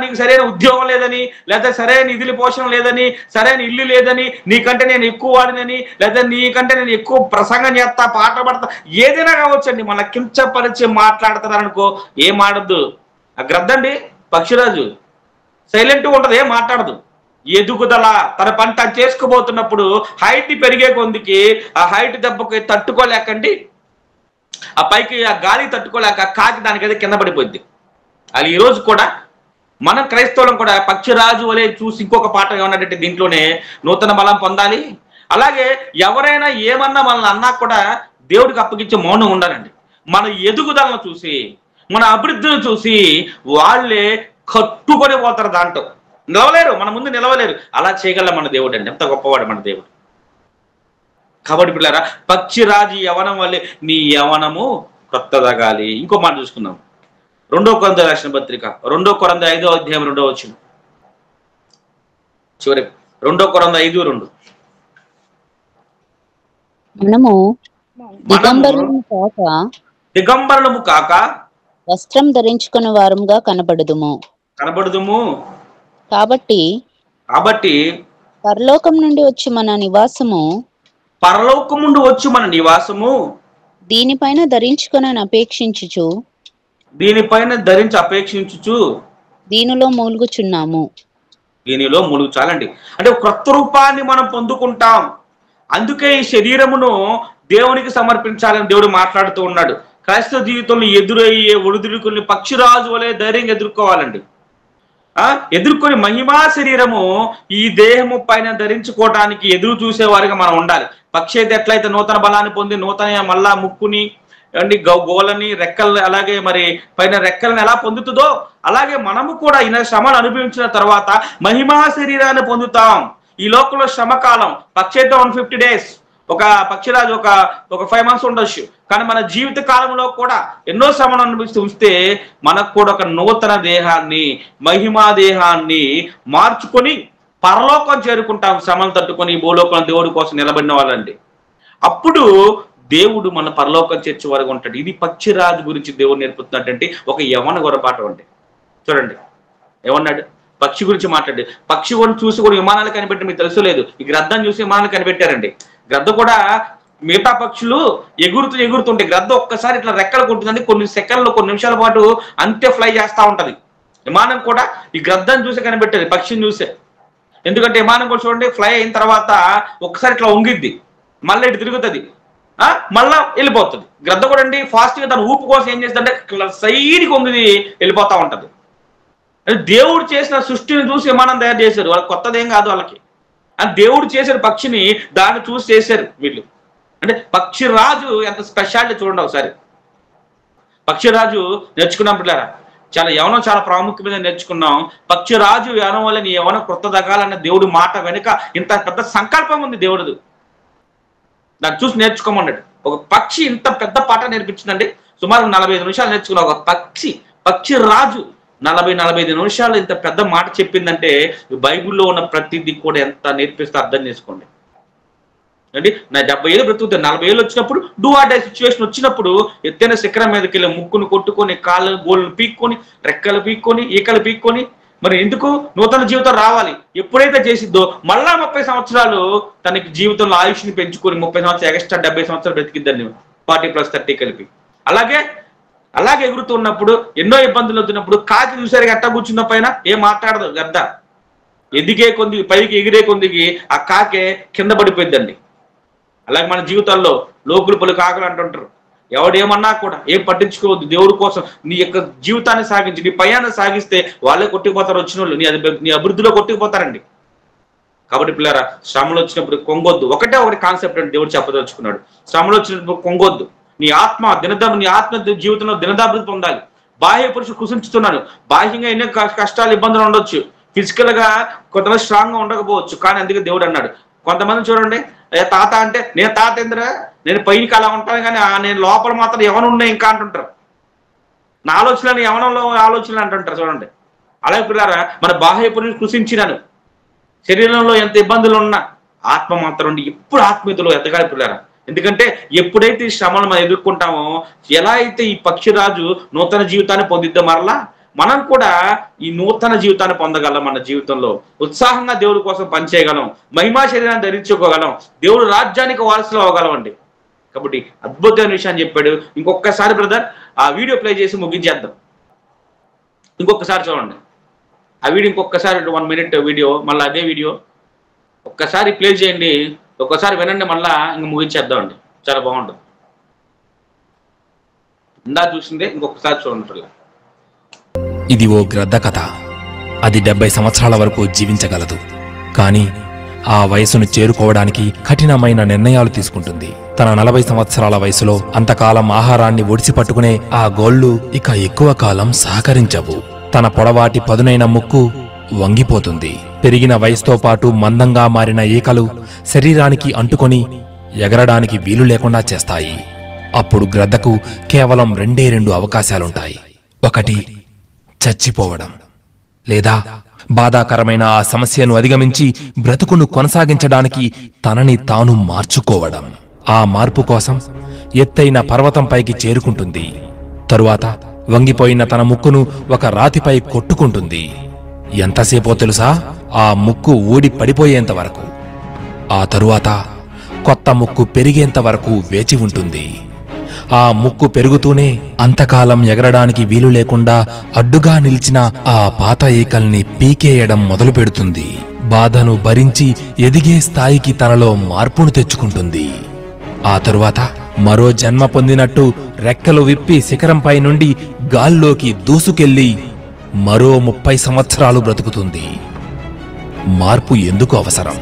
నీకు సరైన ఉద్యోగం లేదని, లేదా సరైన నిధుల పోషణ లేదని, సరైన ఇల్లు లేదని, నీకంటే నేను ఎక్కువ వాడినని, లేదా నీకంటే నేను ఎక్కువ ప్రసంగం చేస్తా, పాట పడతా, ఏదైనా కావచ్చండి, మన కించపరిచి మాట్లాడతారనుకో ఏం ఆడద్దు. ఆ గ్రద్దండి పక్షిరాజు సైలెంట్గా ఉంటుంది, ఏం మాట్లాడదు. ఎదుగుదల తన పని తను చేసుకుపోతున్నప్పుడు హైట్ పెరిగే కొందికి ఆ హైట్ దెబ్బకి తట్టుకోలేకండి, ఆ పైకి ఆ గాలి తట్టుకోలేక కాకి దానికైతే కింద పడిపోద్ది. అది ఈరోజు కూడా మనం క్రైస్తవులం కూడా పక్షిరాజు వలె చూసి ఇంకొక పాట ఏమన్నట్టు దీంట్లోనే నూతన బలం పొందాలి. అలాగే ఎవరైనా ఏమన్నా మనల్ని అన్నా కూడా దేవుడికి అప్పగించే మౌనం ఉండాలండి. మన ఎదుగుదలను చూసి, మన అభివృద్ధిని చూసి వాళ్ళే కట్టుకొని పోతారు, దాంట్లో నిలవలేరు, మన ముందు నిలవలేరు. అలా చేయగల మన దేవుడు అండి, ఎంత గొప్పవాడు మన దేవుడు. కాబట్టి పిల్లారా, పక్షిరాజు యవనం వల్లే నీ యవనము కొత్తదగాలి. ఇంకో మాట చూసుకుందాం, 2 కొరింథీ రాసిన పత్రిక 2 కొరింథీ 5వ అధ్యాయం 2వ వచనం చివరి 2 కొరింథీ 5:2. మనము దిగంబరులము కాక వస్త్రం ధరించుకున్న వారంగా కనబడుదుము. కాబట్టి కాబట్టి పరలోకం నుండి వచ్చి మన నివాసము పరలోకం నుండి వచ్చి మన నివాసము దీనిపైన ధరించుకొనని అపేక్షించుచు దీనిపైన ధరించి అపేక్షించుచు దీనిలో మూలుగుచున్నాము. దీనిలో ములుగు చాలండి. అంటే ఒక క్రొత్త రూపాన్ని మనం పొందుకుంటాం. అందుకే ఈ శరీరమును దేవునికి సమర్పించాలని దేవుడు మాట్లాడుతూ ఉన్నాడు. క్రైస్తవ జీవితంలో ఎదురయ్యే ఒడిదుడుకుల్ని పక్షిరాజు వలె ధైర్యంగా ఎదుర్కోవాలండి. ఎదుర్కొని మహిమా శరీరము ఈ దేహము పైన ధరించుకోవడానికి ఎదురు చూసేవారిగా మనం ఉండాలి. పక్షి అయితే ఎట్లయితే నూతన బలాన్ని పొంది నూతన మళ్ళా ముక్కుని అండి గోలని రెక్కలు అలాగే మరి పైన రెక్కలను ఎలా పొందుతుందో అలాగే మనము కూడా ఈయన శ్రమను అనుభవించిన తర్వాత మహిమా శరీరాన్ని పొందుతాం. ఈ లోకంలో శ్రమకాలం పక్షి అయితే 150 days, ఒక పక్షిరాజు ఒక 5 months ఉండొచ్చు. కానీ మన జీవిత కాలంలో కూడా ఎన్నో శ్రమను అనుభవిస్తూ ఉంటే మనకు కూడా ఒక నూతన దేహాన్ని మహిమా దేహాన్ని మార్చుకొని పరలోకం చేరుకుంటాం. శ్రమలు తట్టుకొని భూలోకం దేవుడి కోసం నిలబడిన వాళ్ళండి. అప్పుడు దేవుడు మన పరలోకం చేర్చే వరకు ఉంటాడు. ఇది పక్షిరాజు గురించి దేవుడు నేర్పుతున్నటువంటి ఒక యవన గొరపాఠం అండి. చూడండి ఏమన్నాడు, పక్షి గురించి మాట్లాడి పక్షి కూడా చూసి కూడా విమానాలు కనిపెట్టి మీకు తెలుసు లేదు. ఈ గ్రద్దని చూసి విమానాలు కనిపెట్టారండి. గ్రద్ద కూడా మిగతా పక్షులు ఎగురుతుంటే గ్రద్ద ఒక్కసారి ఇట్లా రెక్కలు కొట్టిందండి. కొన్ని సెకండ్లు కొన్ని నిమిషాల పాటు అంతే ఫ్లై చేస్తూ ఉంటది. విమానం కూడా ఈ గ్రద్దని చూసి కనిపెట్టేది పక్షిని చూసే. ఎందుకంటే విమానం కూడా చూడండి ఫ్లై అయిన తర్వాత ఒక్కసారి ఇట్లా వంగిద్ది, మళ్ళీ ఇటు తిరుగుతుంది, మళ్ళా వెళ్ళిపోతుంది. గ్రద్ద కూడా అండి ఫాస్ట్ గా తన ఊపు కోసం ఏం చేస్తుందంటే సైడ్కి వంగిది వెళ్ళిపోతా ఉంటది. దేవుడు చేసిన సృష్టిని చూసి విమానం తయారు చేశారు. వాళ్ళకి కొత్తదేం కాదు వాళ్ళకి. అని దేవుడు చేశారు పక్షిని, దాన్ని చూసి చేశారు వీళ్ళు. అంటే పక్షిరాజు ఎంత స్పెషాలిటీ చూడండి ఒకసారి. పక్షిరాజు నేర్చుకున్నాం పిల్లరా, చాలా యవనం చాలా ప్రాముఖ్యమైన నేర్చుకున్నాం. పక్షిరాజు యవనం వల్ల నీ యవనం కృత దగాలన్న దేవుడి మాట వెనుక ఇంత పెద్ద సంకల్పం ఉంది దేవుడిది. దాన్ని చూసి నేర్చుకోమన్నాడు. ఒక పక్షి ఇంత పెద్ద పాట నేర్పించిందండి. సుమారు 45 నిమిషాలు నేర్చుకున్న ఒక పక్షి రాజు 40-45 నిమిషాలు ఇంత పెద్ద మాట చెప్పిందంటే బైబిల్లో ఉన్న ప్రతిదీ కూడా ఎంత నేర్పిస్తే అర్థం చేసుకోండి అండి. నా 70 ఏళ్ళు బ్రతుకుతాను, 40 ఏళ్ళు వచ్చినప్పుడు డూ ఆర్ డై సిచ్యువేషన్ వచ్చినప్పుడు ఎత్తైన శిఖరం మీదకి వెళ్ళి ముక్కును కొట్టుకొని కాళ్ళు గోళ్ళు పీక్కొని రెక్కలు పీక్కొని ఈకలు పీక్కొని మరి ఎందుకు నూతన జీవితం రావాలి. ఎప్పుడైతే చేసిద్దో మళ్ళా 30 సంవత్సరాలు తనకి జీవితంలో ఆయుష్ని పెంచుకొని 30 సంవత్సరాలు ఎక్స్ట్రా 70 సంవత్సరాలు బ్రతికిద్దండి 40+30 కలిపి. అలాగే ఎగురుతున్నప్పుడు ఎన్నో ఇబ్బందులు అవుతున్నప్పుడు కాకి చూసారు గట్ట కూర్చున్న పైన ఏం మాట్లాడదు గద్ద. ఎదిగే కొంది పైకి ఎగిరే కొందికి ఆ కాకే కింద పడిపోయిందండి. అలాగే మన జీవితాల్లో లోకులు పలు కాకులు అంటుంటారు. ఎవడేమన్నా కూడా ఏం పట్టించుకోవద్దు. దేవుడి కోసం నీ యొక్క జీవితాన్ని సాగించి నీ పయాన్ని సాగిస్తే వాళ్ళే కొట్టుకుపోతారు. వచ్చిన వాళ్ళు నీ అభివృద్ధిలో కొట్టుకుపోతారండి. కాబట్టి పిల్లరా, శ్రమలు వచ్చినప్పుడు కొంగొద్దు. ఒకటి కాన్సెప్ట్ అంటే దేవుడు చెప్పదలుచుకున్నాడు. శ్రమలు వచ్చినప్పుడు కొంగొద్దు. నీ ఆత్మ జీవితంలో దినదాభివృద్ధి పొందాలి. బాహ్య పురుషుడు కృషించుతున్నాడు. బాహ్యంగా ఎన్నో కష్టాలు ఇబ్బందులు ఉండొచ్చు. ఫిజికల్ గా కొంతమంది స్ట్రాంగ్ గా ఉండకపోవచ్చు. కానీ అందుకే దేవుడు అన్నాడు. కొంతమంది చూడండి తాత అంటే నేను తాత ఎందురా, నేను పైకి అలా ఉంటాను కానీ నేను లోపల మాత్రం ఎవరు ఉన్నాయి ఇంకా అంటుంటారు. నా ఆలోచనలు యవనంలో ఆలోచనలు అంటుంటారు చూడండి. అలాగే పిల్లారా, మన బాహ్య పురుషుడు కృషించినాను. శరీరంలో ఎంత ఇబ్బందులు ఉన్నా ఆత్మ మాత్రం ఎప్పుడు ఆత్మీయతలో ఎదగాలి పిల్లారా. ఎందుకంటే ఎప్పుడైతే ఈ శ్రమను మనం ఎదుర్కొంటామో, ఎలా అయితే ఈ పక్షిరాజు నూతన జీవితాన్ని పొందిద్దో మరలా మనం కూడా ఈ నూతన జీవితాన్ని పొందగలం. మన జీవితంలో ఉత్సాహంగా దేవుడి కోసం పనిచేయగలం, మహిమా శరీరాన్ని ధరించుకోగలం, దేవుడు రాజ్యానికి వారసులు అవ్వగలం అండి. కాబట్టి అద్భుతమైన విషయాన్ని చెప్పాడు. ఇంకొకసారి బ్రదర్ ఆ వీడియో ప్లే చేసి ముగించేద్దాం. ఇంకొకసారి చూడండి ఆ వీడియో, ఇంకొకసారి 1 minute వీడియో, మళ్ళీ అదే వీడియో ఒక్కసారి ప్లే చేయండి, ఒక్కసారి వినండి, మళ్ళా ఇంక ముగించేద్దామండి. చాలా బాగుంటుంది. ఇందా చూసిందే ఇంకొకసారి చూడండి. ఇది ఓ గ్రద్ద కథ. అది 70 సంవత్సరాల వరకు జీవించగలదు. కానీ ఆ వయసును చేరుకోవడానికి కఠినమైన నిర్ణయాలు తీసుకుంటుంది. తన 40 సంవత్సరాల వయసులో అంతకాలం ఆహారాన్ని ఒడిసి పట్టుకునే ఆ గోళ్లు ఇక ఎక్కువ కాలం సహకరించవు. తన పొడవాటి పదునైన ముక్కు వంగిపోతుంది. పెరిగిన వయసుతో పాటు మందంగా మారిన ఈకలు శరీరానికి అంటుకొని ఎగరడానికి వీలు లేకుండా చేస్తాయి. అప్పుడు గ్రద్దకు కేవలం 2 అవకాశాలుంటాయి. ఒకటి, చచ్చిపోవడం, లేదా బాధాకరమైన ఆ సమస్యను అధిగమించి బ్రతుకును కొనసాగించడానికి తనని తాను మార్చుకోవడం. ఆ మార్పు కోసం ఎత్తైన పర్వతంపైకి చేరుకుంటుంది. తరువాత వంగిపోయిన తన ముక్కును ఒక రాతిపై కొట్టుకుంటుంది. ఎంతసేపో తెలుసా? ఆ ముక్కు ఊడి పడిపోయేంత వరకు. ఆ తరువాత కొత్త ముక్కు పెరిగేంత వరకు వేచి ఉంటుంది. ఆ ముక్కు పెరుగుతూనే అంతకాలం ఎగరడానికి వీలు లేకుండా అడ్డుగా నిలిచిన ఆ పాత ఈకల్ని పీకేయడం మొదలు పెడుతుంది. బాధను భరించి ఎదిగే స్థాయికి తనలో మార్పును తెచ్చుకుంటుంది. ఆ తరువాత మరో జన్మ పొందినట్టు రెక్కలు విప్పి శిఖరంపై నుండి గాల్లోకి దూసుకెళ్లి మరో 30 సంవత్సరాలు బ్రతుకుతుంది. మార్పు ఎందుకు అవసరం?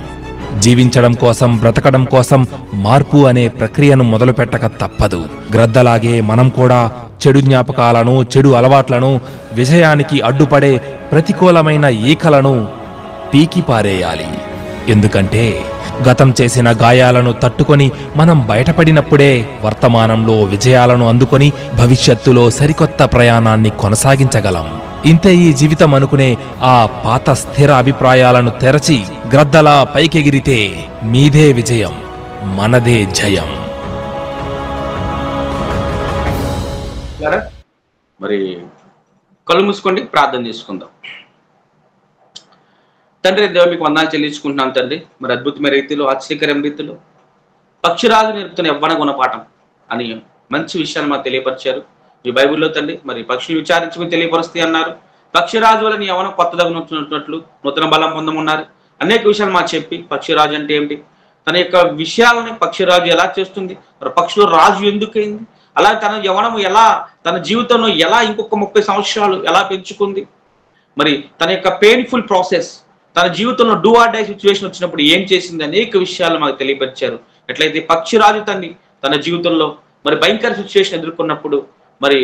జీవించడం కోసం, బ్రతకడం కోసం మార్పు అనే ప్రక్రియను మొదలుపెట్టక తప్పదు. గ్రద్దలాగే మనం కూడా చెడు జ్ఞాపకాలను, చెడు అలవాట్లను, విజయానికి అడ్డుపడే ప్రతికూలమైన ఈకలను పీకి పారేయాలి. ఎందుకంటే గతం చేసిన గాయాలను తట్టుకొని మనం బయటపడినప్పుడే వర్తమానంలో విజయాలను అందుకొని భవిష్యత్తులో సరికొత్త ప్రయాణాన్ని కొనసాగించగలం. ఇంతే ఈ జీవితం అనుకునే ఆ పాత స్థిర అభిప్రాయాలను తెరచి గ్రద్దలా పైకెగిరితే మీదే విజయం, మనదే జయం. మరి కళ్ళు మూసుకోండి, ప్రార్థన చేసుకుందాం. తండ్రి దేవ, మీకు వందనాలు చెల్లించుకుంటున్నాను తండ్రి. మరి అద్భుతమైన రీతిలో, ఆశ్చర్యకరమైన రీతిలో పక్షిరాజు నేర్పుతున్న యవ్వన గుణపాఠం అని మంచి విషయాన్ని మాకు తెలియపరిచారు ఈ బైబిల్లో తండ్రి. మరి పక్షులు విచారించి మీకు తెలియపరుస్తాయి అన్నారు. పక్షిరాజు వల్ల నీ యవ్వన కొత్తదగినట్లు నూతన బలం పొందమన్నారు. అనేక విషయాలు మాకు చెప్పి పక్షిరాజు అంటే ఏమిటి, తన యొక్క విషయాలని పక్షిరాజు ఎలా చేస్తుంది, మరి పక్షులు రాజు ఎందుకైంది, అలా తన యవ్వనము ఎలా, తన జీవితంలో ఎలా ఇంకొక 30 సంవత్సరాలు ఎలా పెంచుకుంది, మరి తన యొక్క పెయిన్ఫుల్ ప్రాసెస్, తన జీవితంలో డూ ఆర్ డై సిచ్యువేషన్ వచ్చినప్పుడు ఏం చేసింది, అనేక విషయాలు మాకు తెలియపరిచారు. ఎట్లయితే పక్షిరాజు తన జీవితంలో మరి భయంకర సిచ్యువేషన్ ఎదుర్కొన్నప్పుడు మరి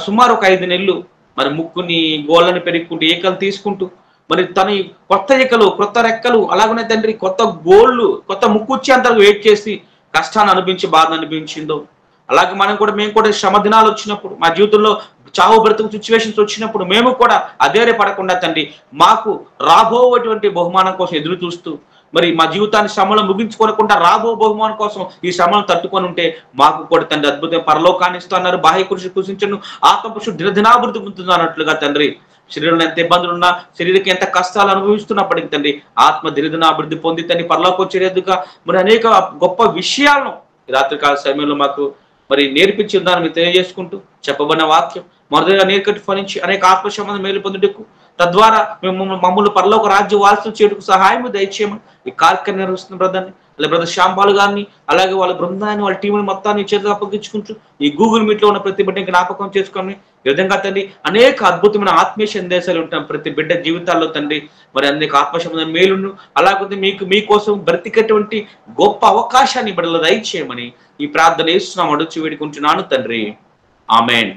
సుమారు ఒక 5 నెలలు మరి ముక్కుని గోళ్ళని పెరుగుకుంటూ ఈకలు తీసుకుంటూ మరి తన కొత్త ఈకలు, కొత్త రెక్కలు, అలాగనే తండ్రి కొత్త గోళ్ళు, కొత్త ముక్కు వచ్చేంతకు వెయిట్ చేసి కష్టాన్ని అనిపించి బాధ అనిపించిందో, అలాగే మేము కూడా శ్రమ దినాలు వచ్చినప్పుడు, మా జీవితంలో చావు బ్రతుకు సిచ్యువేషన్స్ వచ్చినప్పుడు మేము కూడా అధైర్యపడకుండా తండ్రి మాకు రాబోయేటువంటి బహుమానం కోసం ఎదురు చూస్తూ మరి మా జీవితాన్ని శ్రమలో ముగించుకోనకుండా రాబో బహుమానం కోసం ఈ శ్రమను తట్టుకొని ఉంటే మాకు కూడా తండ్రి అద్భుతమైన పరలోకాన్ని ఇస్తున్నారు. బాహ్య కృషి కృషించను, ఆత్మపురుషుడు దినదినాభివృద్ధి పొందుతుంది అన్నట్లుగా తండ్రి శరీరంలో ఎంత ఇబ్బందులు ఉన్నా, శరీరానికి ఎంత కష్టాలు అనుభవిస్తున్నప్పటికీ తండ్రి ఆత్మ దినదినాభివృద్ధి పొంది తండ్రి పరలోకి వచ్చేందుగా మరి అనేక గొప్ప విషయాలను రాత్రికాల సమయంలో మాకు మరి నేర్పించిన దాన్ని మీరు తెలియజేసుకుంటూ చెప్పబడిన వాక్యం మొదటిగా నేర్కటి ఫలించి అనేక ఆత్మ సంబంధం మేలు పొందుటకు, తద్వారా మేము మమ్మల్ని పరలోక రాజ్య వారసులు చేయటకు సహాయం దయచేయమని ఈ కార్యక్రమం నిర్వహిస్తున్న బ్రదర్ని, అలాగే బ్రదర్ శ్యాంబాల్ గారిని, అలాగే వాళ్ళ బృందాన్ని, వాళ్ళ టీంని మొత్తాన్ని చేతులు అప్పగించుకుంటూ ఈ గూగుల్ మీట్ లో ఉన్న ప్రతి బిడ్డకి జ్ఞాపకం చేసుకొని ఈ విధంగా తండ్రి అనేక అద్భుతమైన ఆత్మీయ సందేశాలు ఉంటాం ప్రతి బిడ్డ జీవితాల్లో తండ్రి. మరి అనేక ఆత్మ సంబంధం మేలును, అలాగే మీకోసం బ్రతికేటువంటి గొప్ప అవకాశాన్ని బిడ్డలు దయచేయమని ఈ ప్రార్థన చేస్తున్నాం, అడుచు వేడుకుంటున్నాను తండ్రి. ఆమెన్.